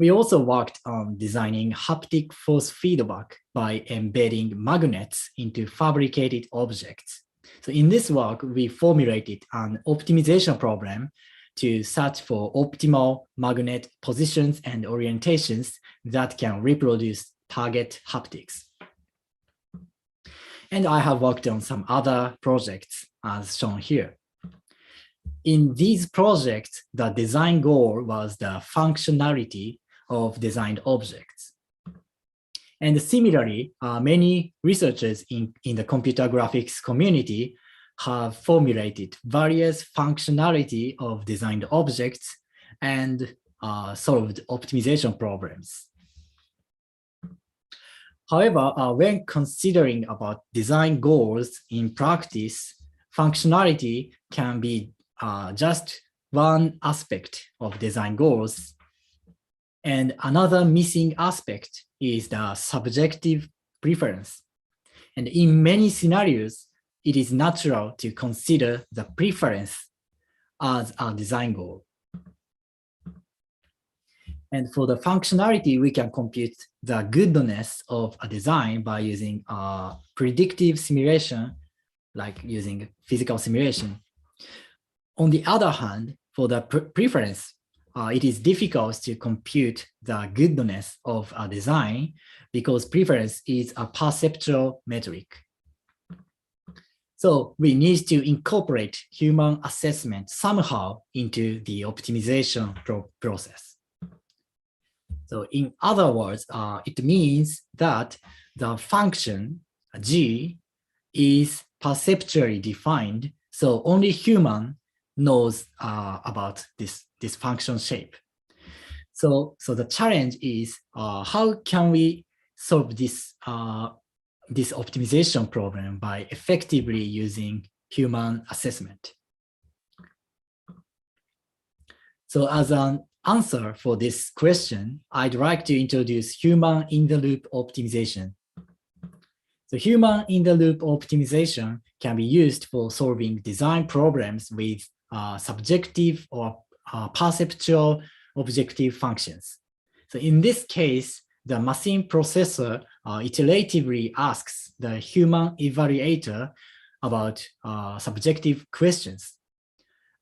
We also worked on designing haptic force feedback by embedding magnets into fabricated objects. So in this work, we formulated an optimization problem to search for optimal magnet positions and orientations that can reproduce target haptics. And I have worked on some other projects as shown here. In these projects, the design goal was the functionality of designed objects. And similarly, many researchers in the computer graphics community have formulated various functionality of designed objects and solved optimization problems. However, when considering about design goals in practice, functionality can be just one aspect of design goals. And another missing aspect is the subjective preference. And in many scenarios, it is natural to consider the preference as a design goal. And for the functionality, we can compute the goodness of a design by using predictive simulation, like using physical simulation. On the other hand, for the preference, it is difficult to compute the goodness of a design because preference is a perceptual metric. So we need to incorporate human assessment somehow into the optimization process. So in other words, it means that the function G is perceptually defined, so only human knows about this function shape. So the challenge is how can we solve this optimization problem by effectively using human assessment. So as an answer for this question, I'd like to introduce human-in-the-loop optimization. So human-in-the-loop optimization can be used for solving design problems with subjective or perceptual objective functions. So in this case, the machine processor iteratively asks the human evaluator about subjective questions.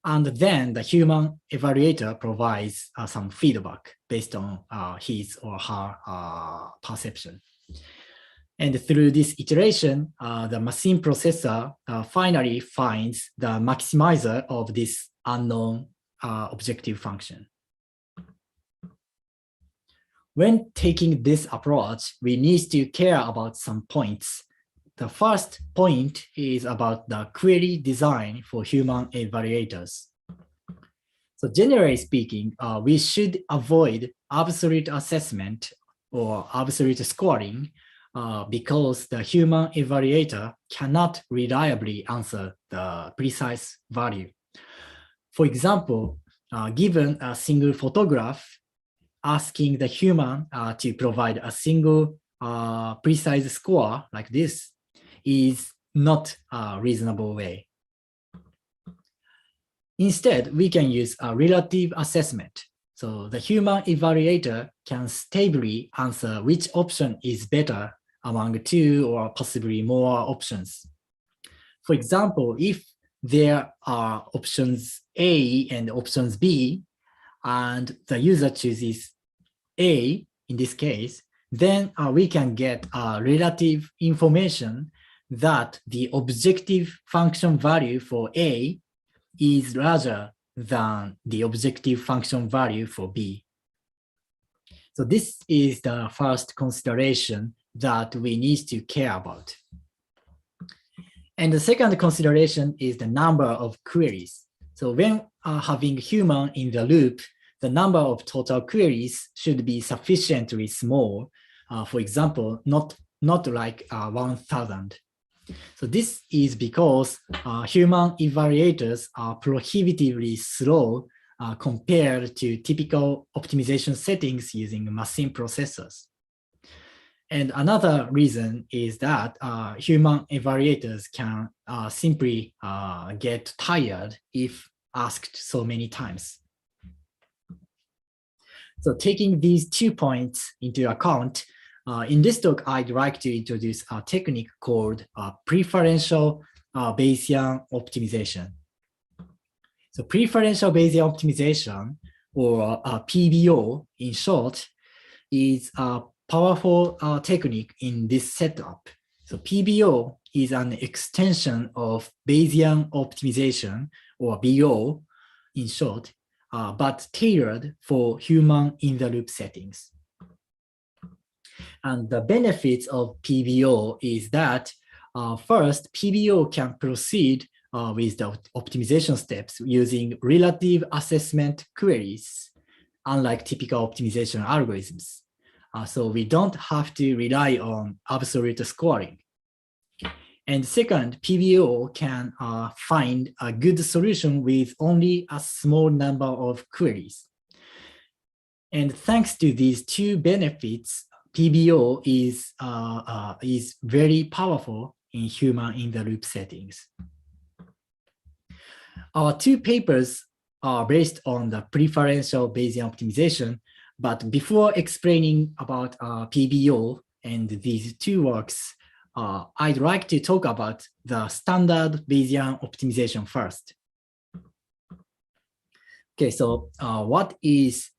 And then the human evaluator provides some feedback based on his or her perception. And through this iteration, the machine processor finally finds the maximizer of this unknown objective function. When taking this approach, we need to care about some points. The first point is about the query design for human evaluators. So generally speaking, we should avoid absolute assessment or absolute scoring because the human evaluator cannot reliably answer the precise value. For example, given a single photograph, asking the human to provide a single precise score like this is not a reasonable way. Instead, we can use a relative assessment. So the human evaluator can stably answer which option is better among two or possibly more options. For example, if there are options A and options B, and the user chooses A in this case, then we can get relative information that the objective function value for A is larger than the objective function value for B. So this is the first consideration that we need to care about. And the second consideration is the number of queries. So when having human in the loop, the number of total queries should be sufficiently small. For example, not like 1,000. So this is because human evaluators are prohibitively slow compared to typical optimization settings using machine processors. And another reason is that human evaluators can simply get tired if asked so many times. So taking these 2 points into account, in this talk, I'd like to introduce a technique called preferential Bayesian optimization. So preferential Bayesian optimization, or PBO in short, is a powerful technique in this setup. So PBO is an extension of Bayesian optimization, or BO in short, but tailored for human in-the-loop settings. And the benefits of PBO is that first, PBO can proceed with the optimization steps using relative assessment queries, unlike typical optimization algorithms. So we don't have to rely on absolute scoring. And second, PBO can find a good solution with only a small number of queries. And thanks to these 2 benefits, PBO is very powerful in human in-the-loop settings. Our 2 papers are based on the preferential Bayesian optimization, but before explaining about PBO and these 2 works, I'd like to talk about the standard Bayesian optimization first. Okay, so what is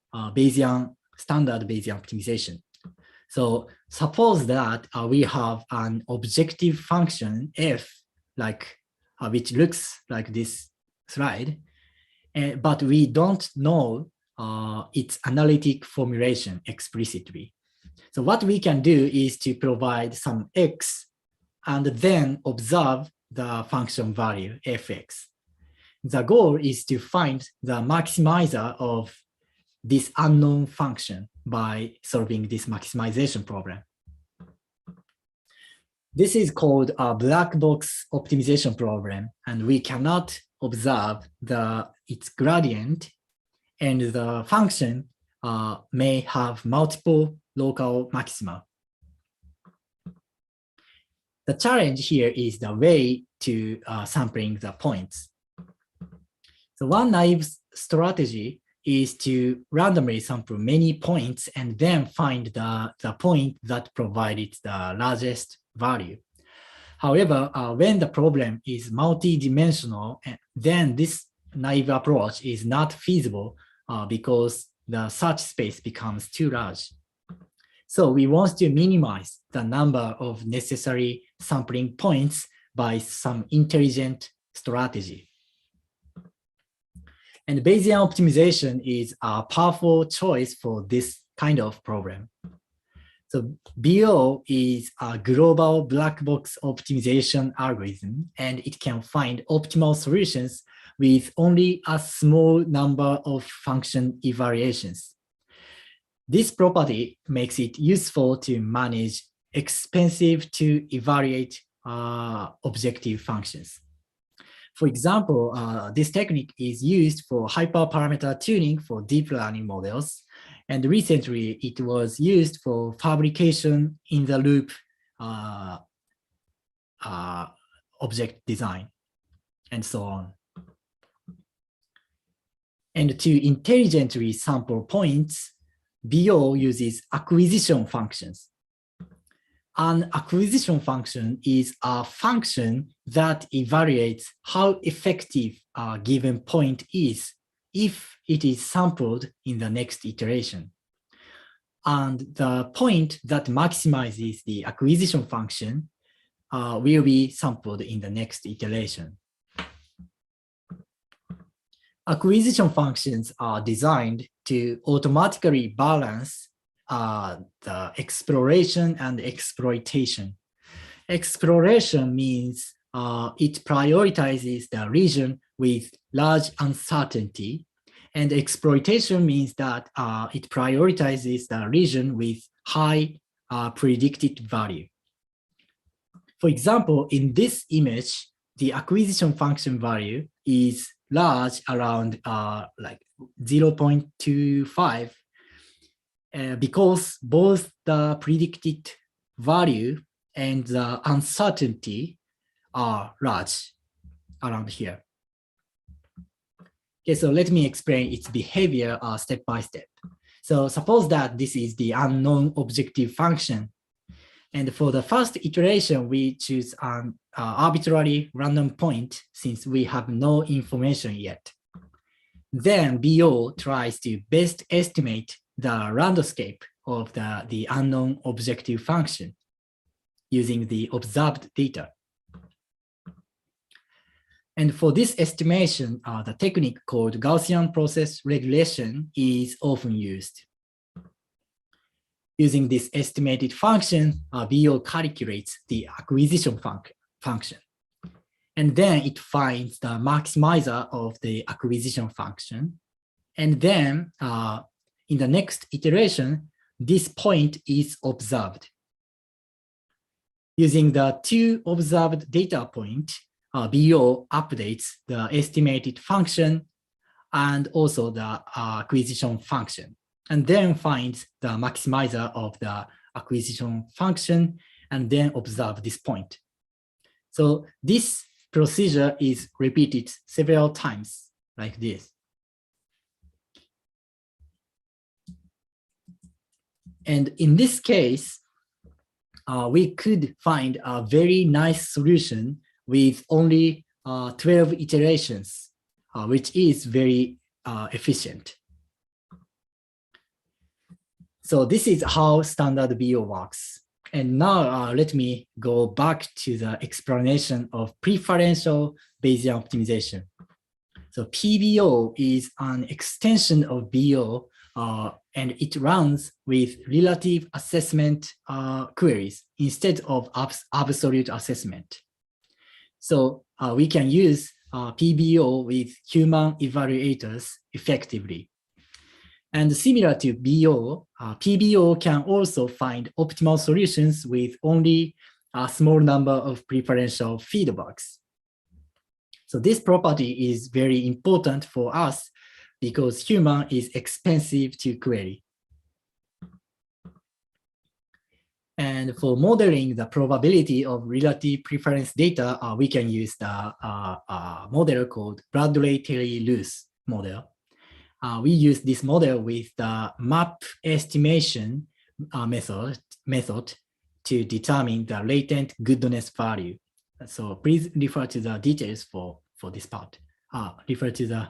standard Bayesian optimization? So suppose that we have an objective function f, which looks like this slide, but we don't know its analytic formulation explicitly. So what we can do is to provide some x and then observe the function value fx. The goal is to find the maximizer of this unknown function by solving this maximization problem. This is called a black box optimization problem, and we cannot observe its gradient, and the function may have multiple local maxima. The challenge here is the way to sampling the points. So one naive strategy is to randomly sample many points and then find the point that provided the largest value. However, when the problem is multi-dimensional, then this naive approach is not feasible because the search space becomes too large. So we want to minimize the number of necessary sampling points by some intelligent strategy. And Bayesian optimization is a powerful choice for this kind of problem. So BO is a global black box optimization algorithm, and it can find optimal solutions with only a small number of function evaluations. This property makes it useful to manage expensive to evaluate objective functions. For example, this technique is used for hyperparameter tuning for deep learning models. And recently, it was used for fabrication in the loop object design, and so on. And to intelligently sample points, BO uses acquisition functions. An acquisition function is a function that evaluates how effective a given point is if it is sampled in the next iteration. And the point that maximizes the acquisition function will be sampled in the next iteration. Acquisition functions are designed to automatically balance the exploration and exploitation. Exploration means it prioritizes the region with large uncertainty, and exploitation means that it prioritizes the region with high predicted value. For example, in this image, the acquisition function value is large, around like 0.25, because both the predicted value and the uncertainty are large around here. Okay, so let me explain its behavior step by step. So suppose that this is the unknown objective function. And for the first iteration, we choose an arbitrary random point since we have no information yet. Then BO tries to best estimate the landscape of the unknown objective function using the observed data. And for this estimation, the technique called Gaussian process regulation is often used. Using this estimated function, BO calculates the acquisition function. And then it finds the maximizer of the acquisition function. And then in the next iteration, this point is observed. Using the two observed data points, BO updates the estimated function and also the acquisition function, and then finds the maximizer of the acquisition function, and then observe this point. So this procedure is repeated several times like this. And in this case, we could find a very nice solution with only 12 iterations, which is very efficient. So this is how standard BO works. And now let me go back to the explanation of preferential Bayesian optimization. So PBO is an extension of BO, and it runs with relative assessment queries instead of absolute assessment. So we can use PBO with human evaluators effectively. And similar to BO, PBO can also find optimal solutions with only a small number of preferential feedbacks. So this property is very important for us because human is expensive to query. And for modeling the probability of relative preference data, we can use the model called Bradley-Terry-Luce model. We use this model with the map estimation method to determine the latent goodness value. So please refer to the details for this part. Refer to the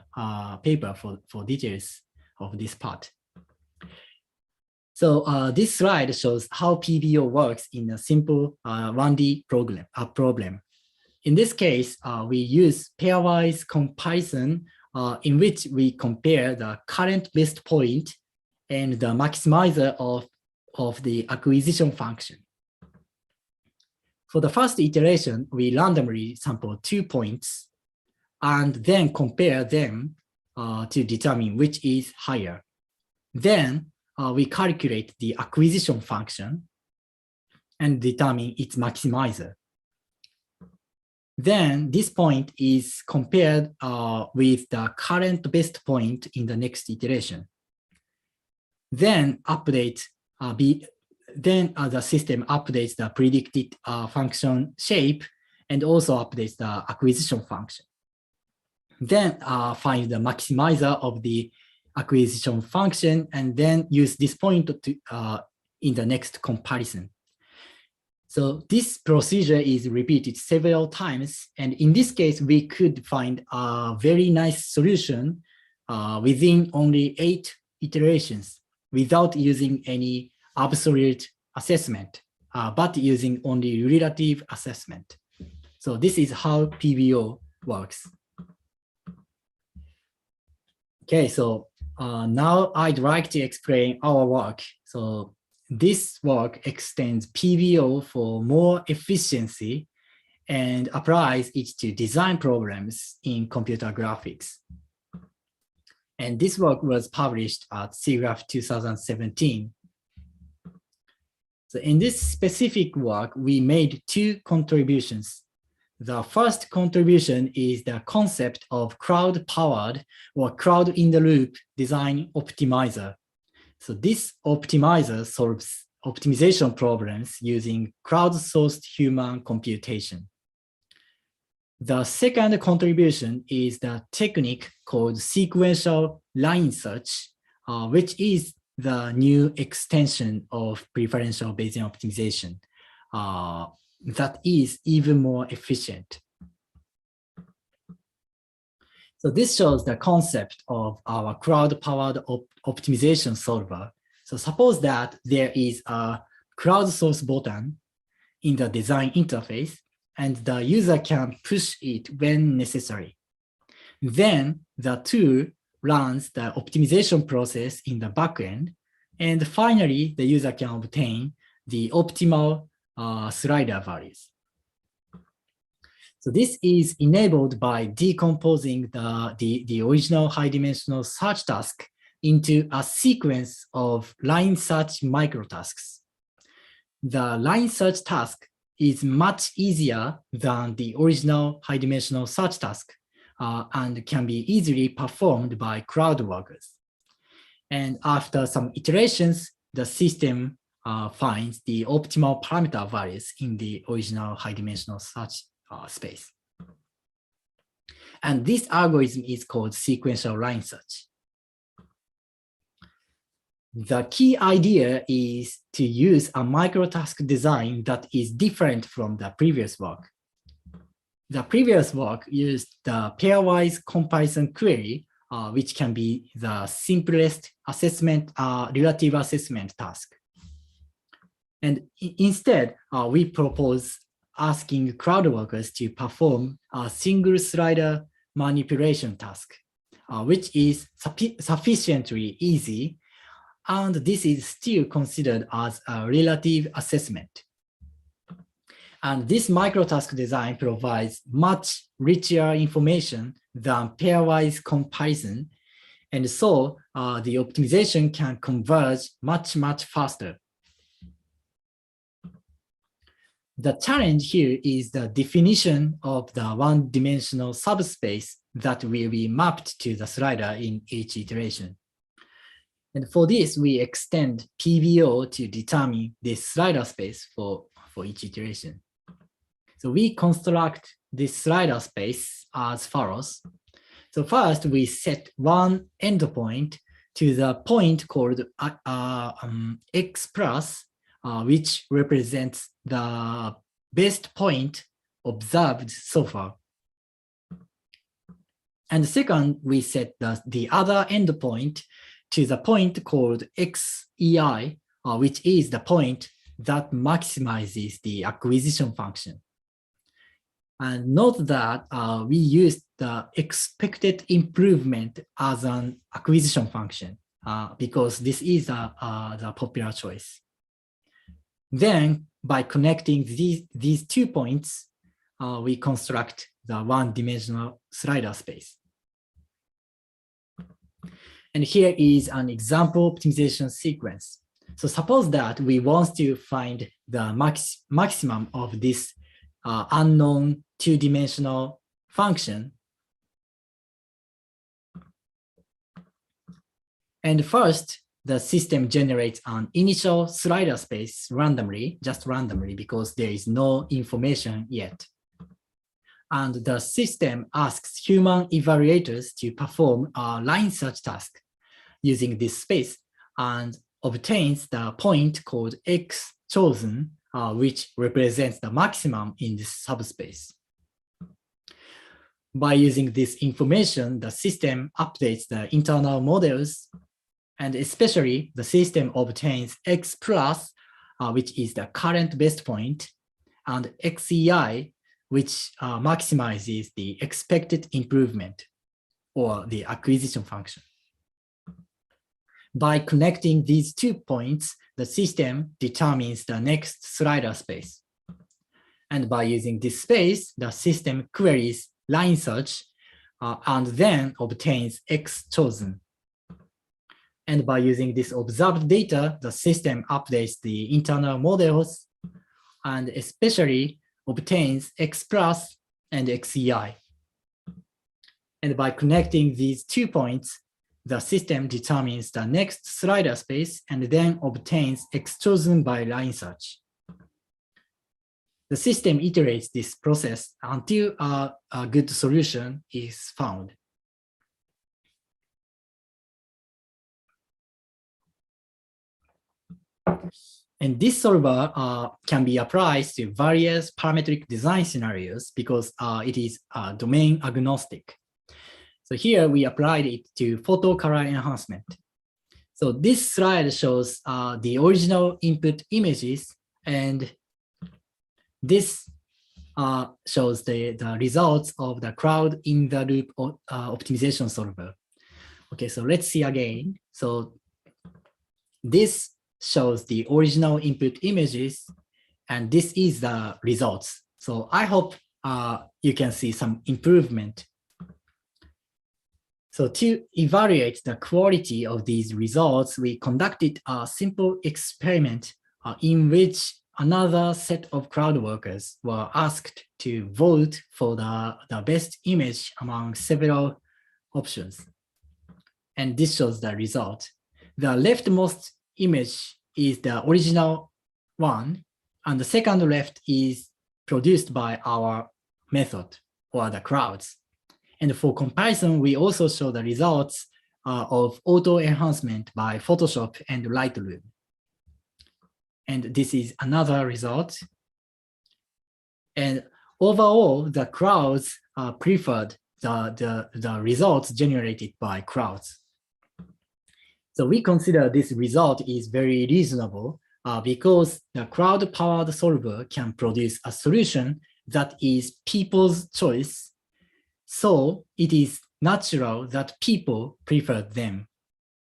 paper for details of this part. So this slide shows how PBO works in a simple 1D problem. In this case, we use pairwise comparison in which we compare the current best point and the maximizer of the acquisition function. For the first iteration, we randomly sample 2 points and then compare them to determine which is higher. Then we calculate the acquisition function and determine its maximizer. Then this point is compared with the current best point in the next iteration. Then the system updates the predicted function shape and also updates the acquisition function. Then find the maximizer of the acquisition function and then use this point to, in the next comparison. So this procedure is repeated several times. And in this case, we could find a very nice solution within only 8 iterations without using any absolute assessment, but using only relative assessment. So this is how PBO works. Okay, so now I'd like to explain our work. So this work extends PBO for more efficiency and applies it to design problems in computer graphics. And this work was published at SIGGRAPH 2017. So in this specific work, we made 2 contributions. The first contribution is the concept of crowd-powered or crowd-in-the-loop design optimizer. So this optimizer solves optimization problems using crowdsourced human computation. The second contribution is the technique called sequential line search, which is the new extension of preferential Bayesian optimization that is even more efficient. So this shows the concept of our crowd-powered optimization solver. So suppose that there is a crowdsource button in the design interface, and the user can push it when necessary. Then the tool runs the optimization process in the backend, and finally, the user can obtain the optimal slider values. So this is enabled by decomposing the original high-dimensional search task into a sequence of line search microtasks. The line search task is much easier than the original high-dimensional search task and can be easily performed by crowd workers. And after some iterations, the system finds the optimal parameter values in the original high-dimensional search space. And this algorithm is called sequential line search. The key idea is to use a microtask design that is different from the previous work. The previous work used the pairwise comparison query, which can be the simplest assessment, relative assessment task. And instead, we propose asking crowd workers to perform a single slider manipulation task, which is sufficiently easy, and this is still considered as a relative assessment. And this microtask design provides much richer information than pairwise comparison, and so the optimization can converge much faster. The challenge here is the definition of the one-dimensional subspace that will be mapped to the slider in each iteration. And for this, we extend PBO to determine this slider space for each iteration. So we construct this slider space as follows. So first, we set one endpoint to the point called x plus, which represents the best point observed so far. And second, we set the other endpoint to the point called xei, which is the point that maximizes the acquisition function. And note that we used the expected improvement as an acquisition function because this is the popular choice. Then, by connecting these 2 points, we construct the one-dimensional slider space. And here is an example optimization sequence. So suppose that we want to find the maximum of this unknown two-dimensional function. And first, the system generates an initial slider space randomly, just randomly, because there is no information yet. And the system asks human evaluators to perform a line search task using this space and obtains the point called x chosen, which represents the maximum in this subspace. By using this information, the system updates the internal models, and especially the system obtains x plus, which is the current best point, and xei, which maximizes the expected improvement or the acquisition function. By connecting these 2 points, the system determines the next slider space. And by using this space, the system queries line search and then obtains x chosen. And by using this observed data, the system updates the internal models and especially obtains x plus and xei. And by connecting these 2 points, the system determines the next slider space and then obtains x chosen by line search. The system iterates this process until a good solution is found. And this solver can be applied to various parametric design scenarios because it is domain agnostic. So here we applied it to photo color enhancement. So this slide shows the original input images, and this shows the results of the crowd in the loop optimization solver. Okay, so let's see again. So this shows the original input images, and this is the results. So I hope you can see some improvement. So to evaluate the quality of these results, we conducted a simple experiment in which another set of crowd workers were asked to vote for the best image among several options. And this shows the result. The leftmost image is the original one, and the second left is produced by our method or the crowds. And for comparison, we also show the results of auto enhancement by Photoshop and Lightroom. And this is another result. And overall, the crowds preferred the results generated by crowds. So we consider this result is very reasonable because the crowd-powered solver can produce a solution that is people's choice. So it is natural that people prefer them.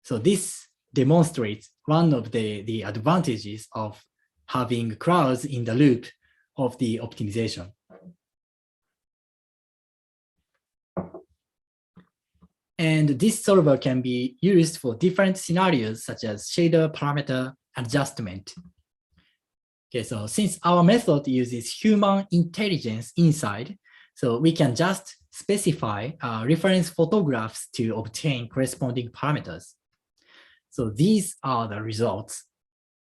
So this demonstrates one of the advantages of having crowds in the loop of the optimization. And this solver can be used for different scenarios such as shader parameter adjustment. Okay, so since our method uses human intelligence inside, so we can just specify reference photographs to obtain corresponding parameters. So these are the results.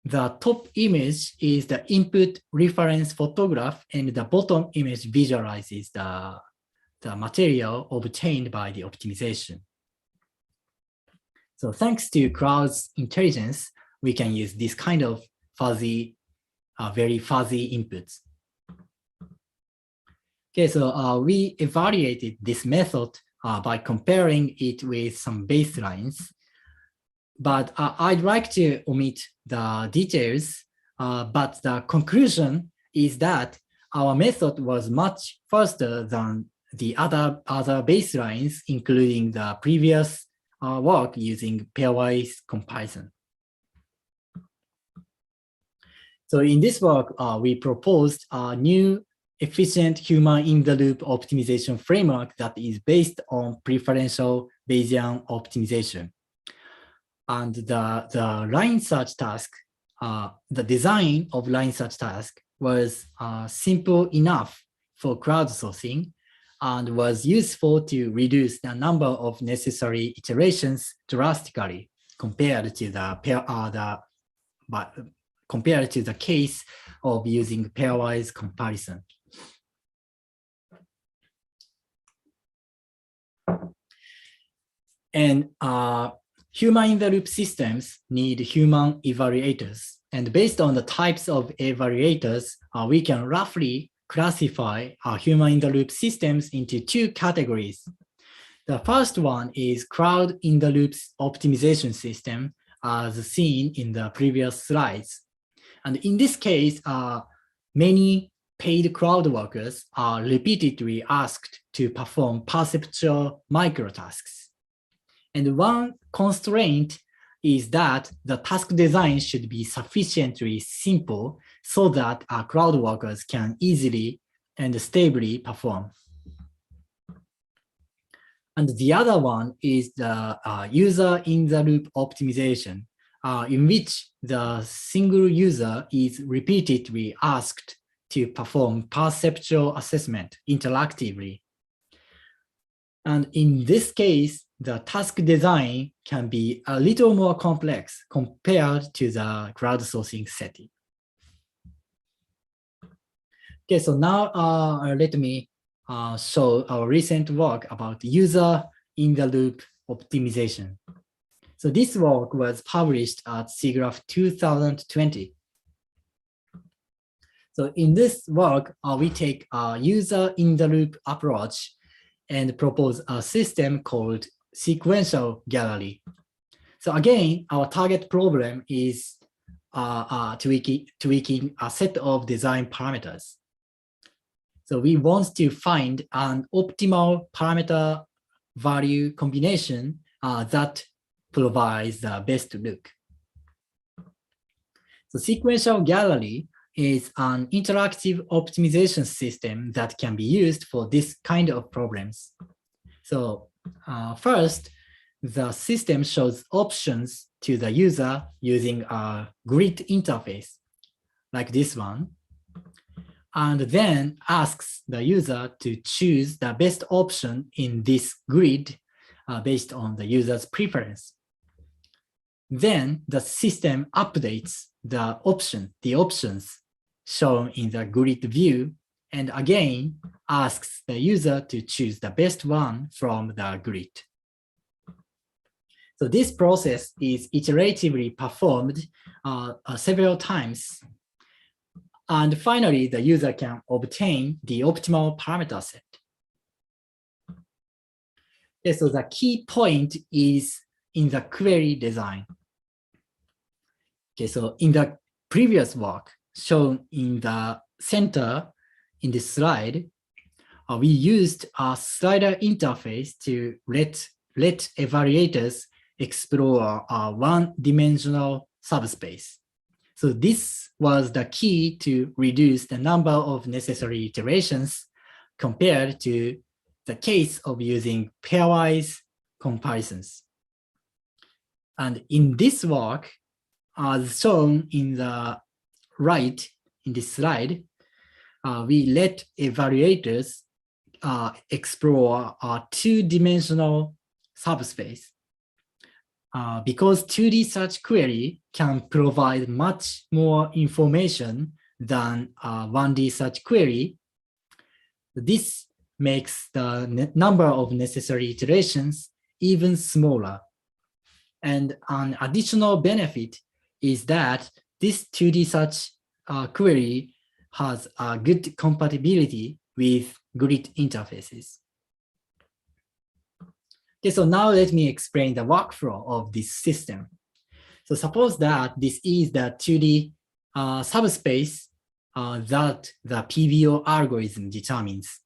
The top image is the input reference photograph, and the bottom image visualizes the material obtained by the optimization. So thanks to crowd's intelligence, we can use this kind of fuzzy, very fuzzy inputs. Okay, so we evaluated this method by comparing it with some baselines, but I'd like to omit the details, but the conclusion is that our method was much faster than the other baselines, including the previous work using pairwise comparison. So in this work, we proposed a new efficient human-in-the-loop optimization framework that is based on preferential Bayesian optimization. And the line search task, the design of line search task was simple enough for crowdsourcing and was useful to reduce the number of necessary iterations drastically compared to the case of using pairwise comparison. And human-in-the-loop systems need human evaluators. And based on the types of evaluators, we can roughly classify human-in-the-loop systems into two categories. The first one is crowd-in-the-loop optimization system, as seen in the previous slides. And in this case, many paid crowd workers are repeatedly asked to perform perceptual microtasks. And one constraint is that the task design should be sufficiently simple so that our crowd workers can easily and stably perform. And the other one is the user-in-the-loop optimization, in which the single user is repeatedly asked to perform perceptual assessment interactively. And in this case, the task design can be a little more complex compared to the crowdsourcing setting. Okay, so now let me show our recent work about user-in-the-loop optimization. So this work was published at SIGGRAPH 2020. So in this work, we take a user-in-the-loop approach and propose a system called sequential gallery. So again, our target problem is tweaking a set of design parameters. So we want to find an optimal parameter value combination that provides the best look. So sequential gallery is an interactive optimization system that can be used for this kind of problems. So first, the system shows options to the user using a grid interface, like this one, and then asks the user to choose the best option in this grid based on the user's preference. Then the system updates the options shown in the grid view, and again asks the user to choose the best one from the grid. So this process is iteratively performed several times. And finally, the user can obtain the optimal parameter set. Okay, so the key point is in the query design. Okay, so in the previous work shown in the center in this slide, we used a slider interface to let evaluators explore a one-dimensional subspace. So this was the key to reduce the number of necessary iterations compared to the case of using pairwise comparisons. And in this work, as shown in the right in this slide, we let evaluators explore a two-dimensional subspace. Because 2D search query can provide much more information than a 1D search query, this makes the number of necessary iterations even smaller. And an additional benefit is that this 2D search query has a good compatibility with grid interfaces. Okay, so now let me explain the workflow of this system. So suppose that this is the 2D subspace that the PBO algorithm determines.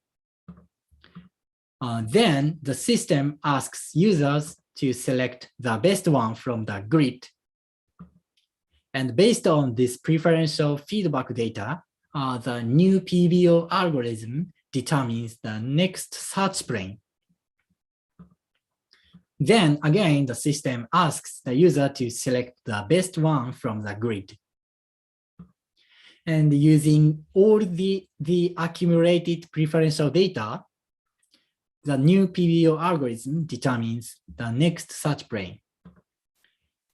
Then the system asks users to select the best one from the grid. And based on this preferential feedback data, the new PBO algorithm determines the next search plane. Then again, the system asks the user to select the best one from the grid. And using all the accumulated preferential data, the new PBO algorithm determines the next search plane.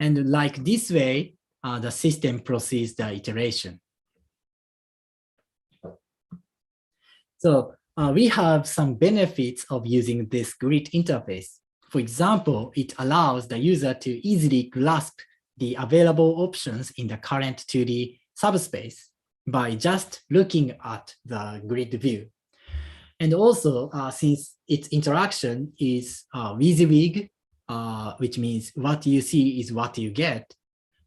And like this way, the system proceeds the iteration. So we have some benefits of using this grid interface. For example, it allows the user to easily grasp the available options in the current 2D subspace by just looking at the grid view. And also, since its interaction is WYSIWYG, which means what you see is what you get,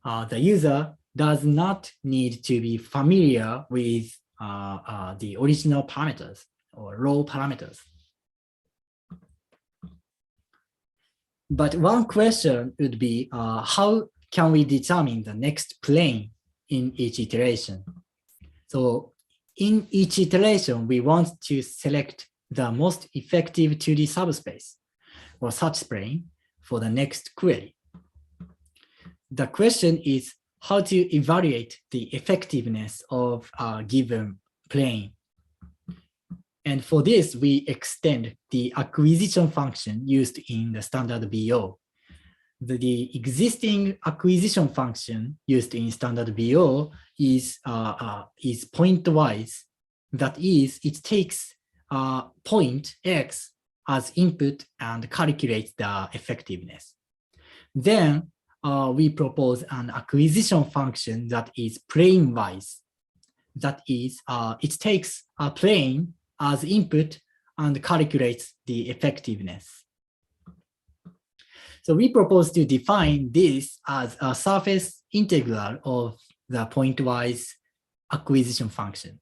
the user does not need to be familiar with the original parameters or raw parameters. But one question would be, how can we determine the next plane in each iteration? So in each iteration, we want to select the most effective 2D subspace or search plane for the next query. The question is how to evaluate the effectiveness of a given plane. And for this, we extend the acquisition function used in the standard BO. The existing acquisition function used in standard BO is pointwise. That is, it takes point X as input and calculates the effectiveness. Then we propose an acquisition function that is plane-wise. That is, it takes a plane as input and calculates the effectiveness. So we propose to define this as a surface integral of the pointwise acquisition function.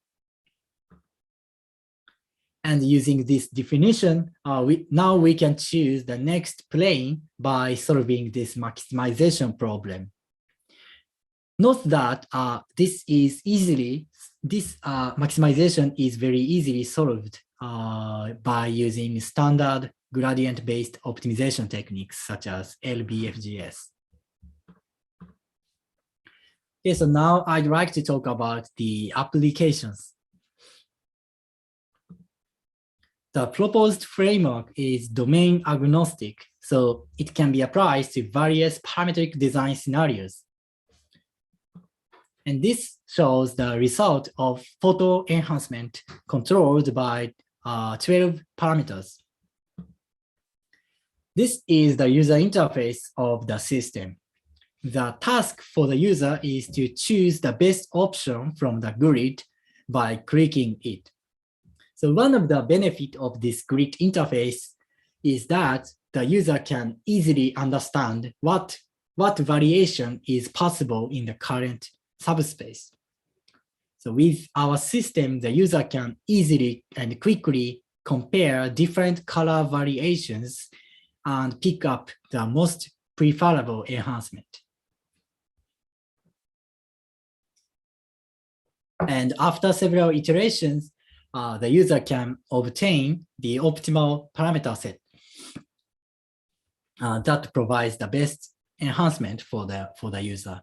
And using this definition, now we can choose the next plane by solving this maximization problem. Note that this maximization is very easily solved by using standard gradient-based optimization techniques such as LBFGS. Okay, so now I'd like to talk about the applications. The proposed framework is domain agnostic, so it can be applied to various parametric design scenarios. And this shows the result of photo enhancement controlled by 12 parameters. This is the user interface of the system. The task for the user is to choose the best option from the grid by clicking it. So one of the benefits of this grid interface is that the user can easily understand what variation is possible in the current subspace. So with our system, the user can easily and quickly compare different color variations and pick up the most preferable enhancement. And after several iterations, the user can obtain the optimal parameter set that provides the best enhancement for the user.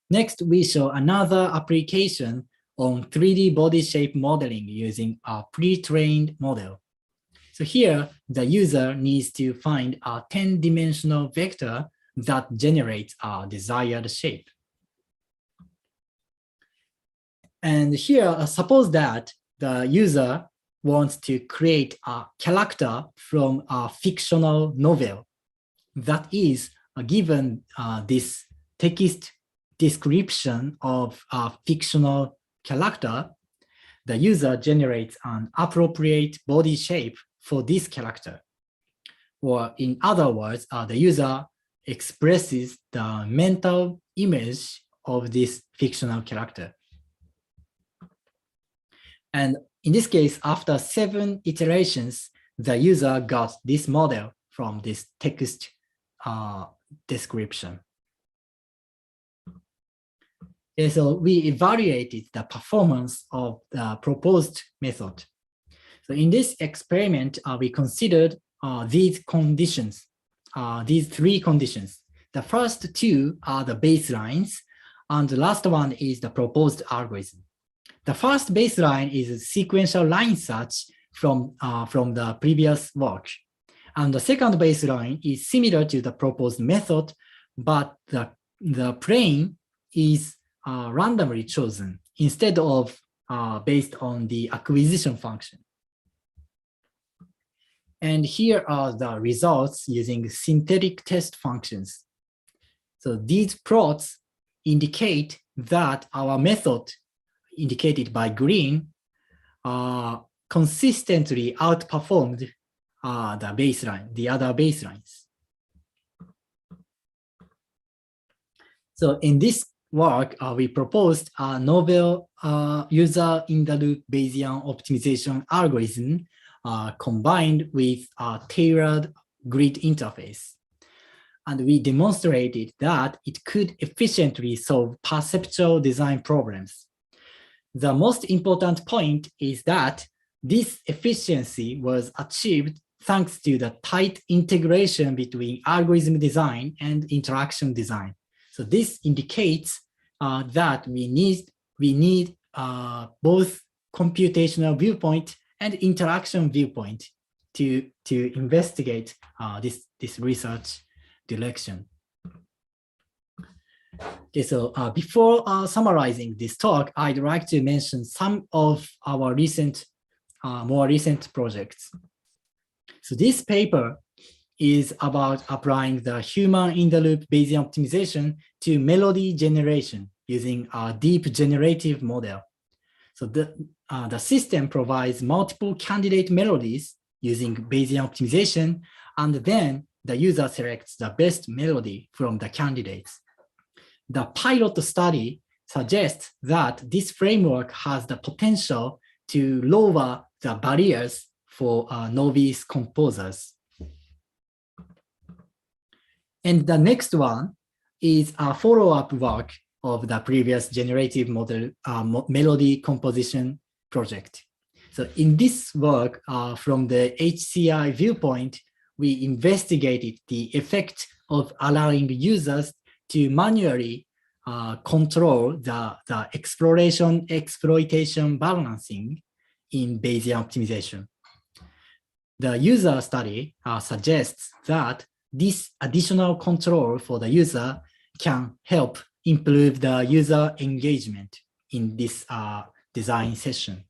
Next, we show another application on 3D body shape modeling using a pre-trained model. So here, the user needs to find a 10-dimensional vector that generates a desired shape. And here, suppose that the user wants to create a character from a fictional novel that is given this text description of a fictional character. The user generates an appropriate body shape for this character. Or in other words, the user expresses the mental image of this fictional character. And in this case, after 7 iterations, the user got this model from this text description. Okay, so we evaluated the performance of the proposed method. So in this experiment, we considered these conditions, these 3 conditions. The first 2 are the baselines, and the last one is the proposed algorithm. The first baseline is a sequential line search from the previous work. And the second baseline is similar to the proposed method, but the plane is randomly chosen instead of based on the acquisition function. And here are the results using synthetic test functions. So these plots indicate that our method, indicated by green, consistently outperformed the other baselines. So in this work, we proposed a novel user-in-the-loop Bayesian optimization algorithm combined with a tailored grid interface. And we demonstrated that it could efficiently solve perceptual design problems. The most important point is that this efficiency was achieved thanks to the tight integration between algorithm design and interaction design. So this indicates that we need both computational viewpoint and interaction viewpoint to investigate this research direction. Okay, so before summarizing this talk, I'd like to mention some of our more recent projects. So this paper is about applying the human-in-the-loop Bayesian optimization to melody generation using a deep generative model. So the system provides multiple candidate melodies using Bayesian optimization, and then the user selects the best melody from the candidates. The pilot study suggests that this framework has the potential to lower the barriers for novice composers. And the next one is a follow-up work of the previous generative model melody composition project. So in this work, from the HCI viewpoint, we investigated the effect of allowing users to manually control the exploitation balancing in Bayesian optimization. The user study suggests that this additional control for the user can help improve the user engagement in this design session.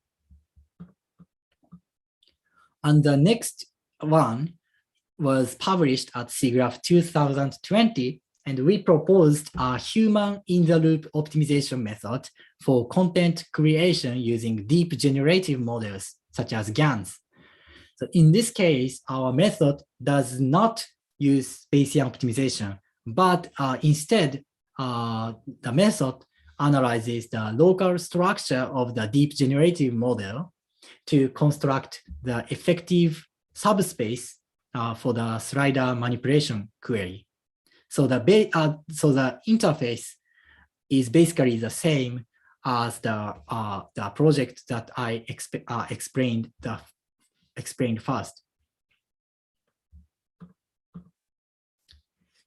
And the next one was published at SIGGRAPH 2020, and we proposed a human-in-the-loop optimization method for content creation using deep generative models, such as GANs. So in this case, our method does not use Bayesian optimization, but instead, the method analyzes the local structure of the deep generative model to construct the effective subspace for the slider manipulation query. So the interface is basically the same as the project that I explained first.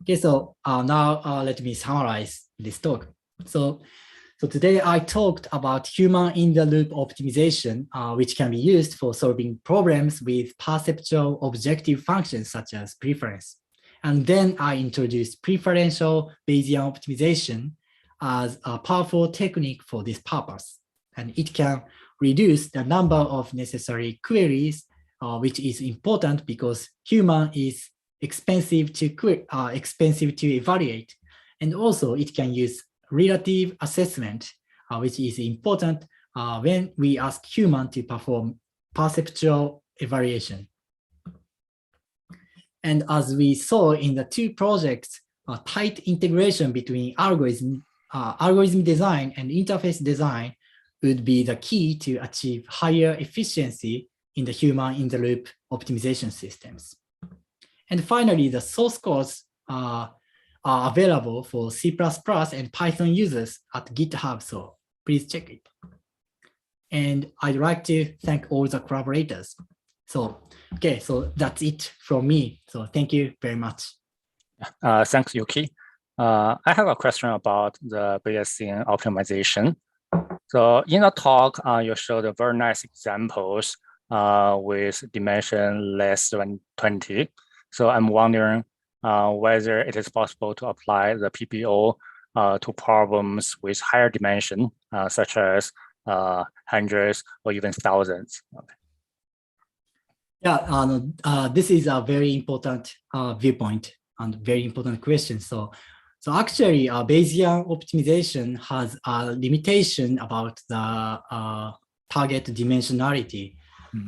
Okay, so now let me summarize this talk. So today I talked about human-in-the-loop optimization, which can be used for solving problems with perceptual objective functions such as preference. And then I introduced preferential Bayesian optimization as a powerful technique for this purpose. And it can reduce the number of necessary queries, which is important because human is expensive to evaluate. And also it can use relative assessment, which is important when we ask human to perform perceptual evaluation. And as we saw in the two projects, tight integration between algorithm design and interface design would be the key to achieve higher efficiency in the human-in-the-loop optimization systems. And finally, the source codes are available for C++ and Python users at GitHub, so please check it. And I'd like to thank all the collaborators. So, okay, so that's it from me. So thank you very much. Thanks, Yuki. I have a question about the Bayesian optimization. So in the talk, you showed very nice examples with dimension less than 20. So I'm wondering whether it is possible to apply the PBO to problems with higher dimension, such as hundreds or even thousands. Okay. Yeah, this is a very important viewpoint and very important question. So actually, Bayesian optimization has a limitation about the target dimensionality.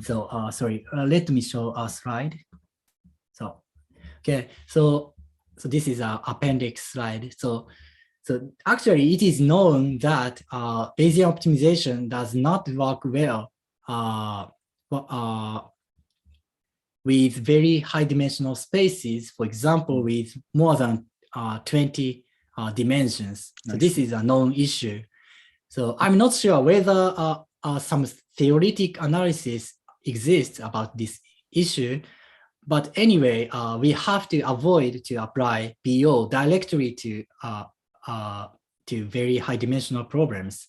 So sorry, let me show a slide. So okay, so this is an appendix slide. So actually, it is known that Bayesian optimization does not work well with very high dimensional spaces, for example, with more than 20 dimensions. So this is a known issue. So I'm not sure whether some theoretic analysis exists about this issue, but anyway, we have to avoid to apply BO directly to very high dimensional problems.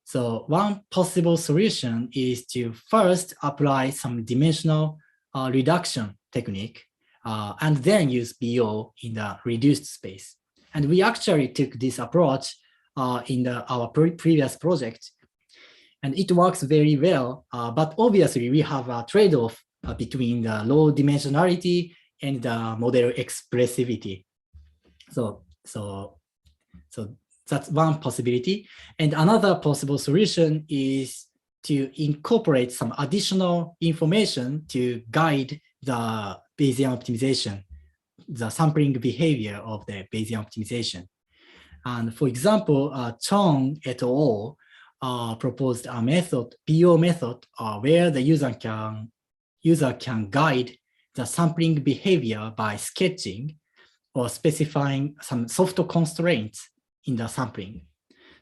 So one possible solution is to first apply some dimensional reduction technique, and then use BO in the reduced space. And we actually took this approach in our previous project, and it works very well. But obviously, we have a trade-off between the low dimensionality and the model expressivity. So that's one possibility. And another possible solution is to incorporate some additional information to guide the Bayesian optimization, the sampling behavior of the Bayesian optimization. And for example, Chong et al. Proposed a method, BO method, where the user can guide the sampling behavior by sketching or specifying some soft constraints in the sampling.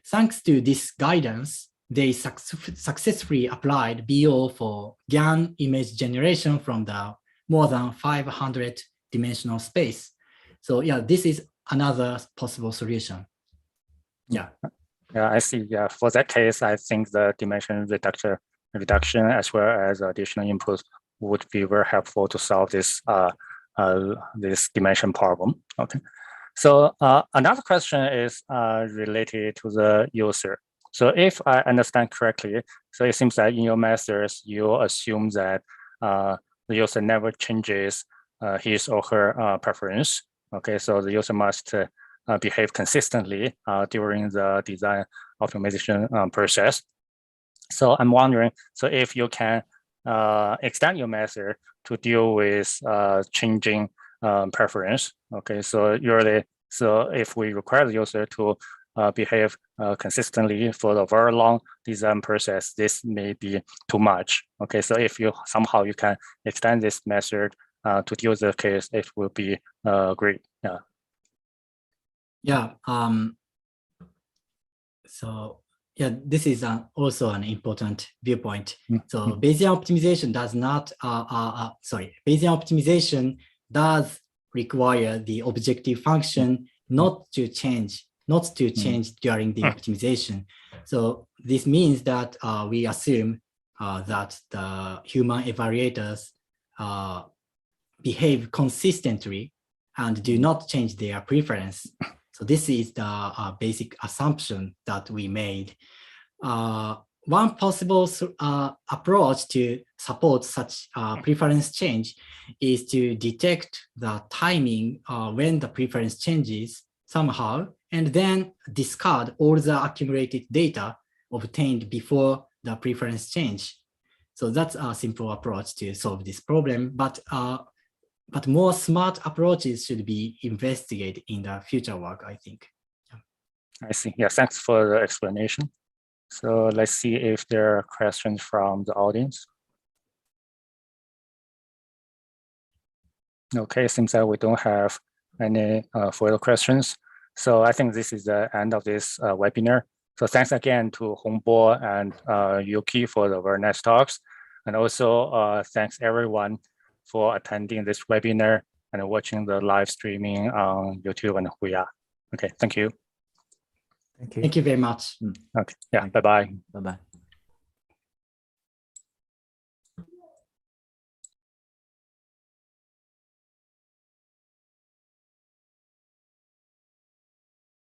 Thanks to this guidance, they successfully applied BO for GAN image generation from the more than 500 dimensional space. So yeah, this is another possible solution. Yeah. Yeah, I see. Yeah, for that case, I think the dimension reduction as well as additional inputs would be very helpful to solve this this dimension problem. Okay. So another question is related to the user. So if I understand correctly, so it seems that in your methods, you assume that the user never changes his or her preference. Okay, so the user must behave consistently during the design optimization process. So I'm wondering, so if you can extend your method to deal with changing preference. Okay, so usually, so if we require the user to behave consistently for a very long design process, this may be too much. Okay, so if you somehow you can extend this method to deal with the case, it will be great. Yeah. Yeah. So yeah, this is also an important viewpoint. So Bayesian optimization does not, Bayesian optimization does require the objective function not to change during the optimization. So this means that we assume that the human evaluators behave consistently and do not change their preference. So this is the basic assumption that we made. One possible approach to support such preference change is to detect the timing when the preference changes somehow, and then discard all the accumulated data obtained before the preference change. So that's a simple approach to solve this problem, but more smart approaches should be investigated in the future work, I think. I see. Yeah, thanks for the explanation. So let's see if there are questions from the audience. Okay, seems that we don't have any further questions. So I think this is the end of this webinar. So thanks again to Hongbo and Yuki for the very nice talks. And also thanks everyone for attending this webinar and watching the live streaming on YouTube and Huya. Okay, thank you. Thank you. Thank you very much. Okay, yeah, bye-bye. Bye-bye.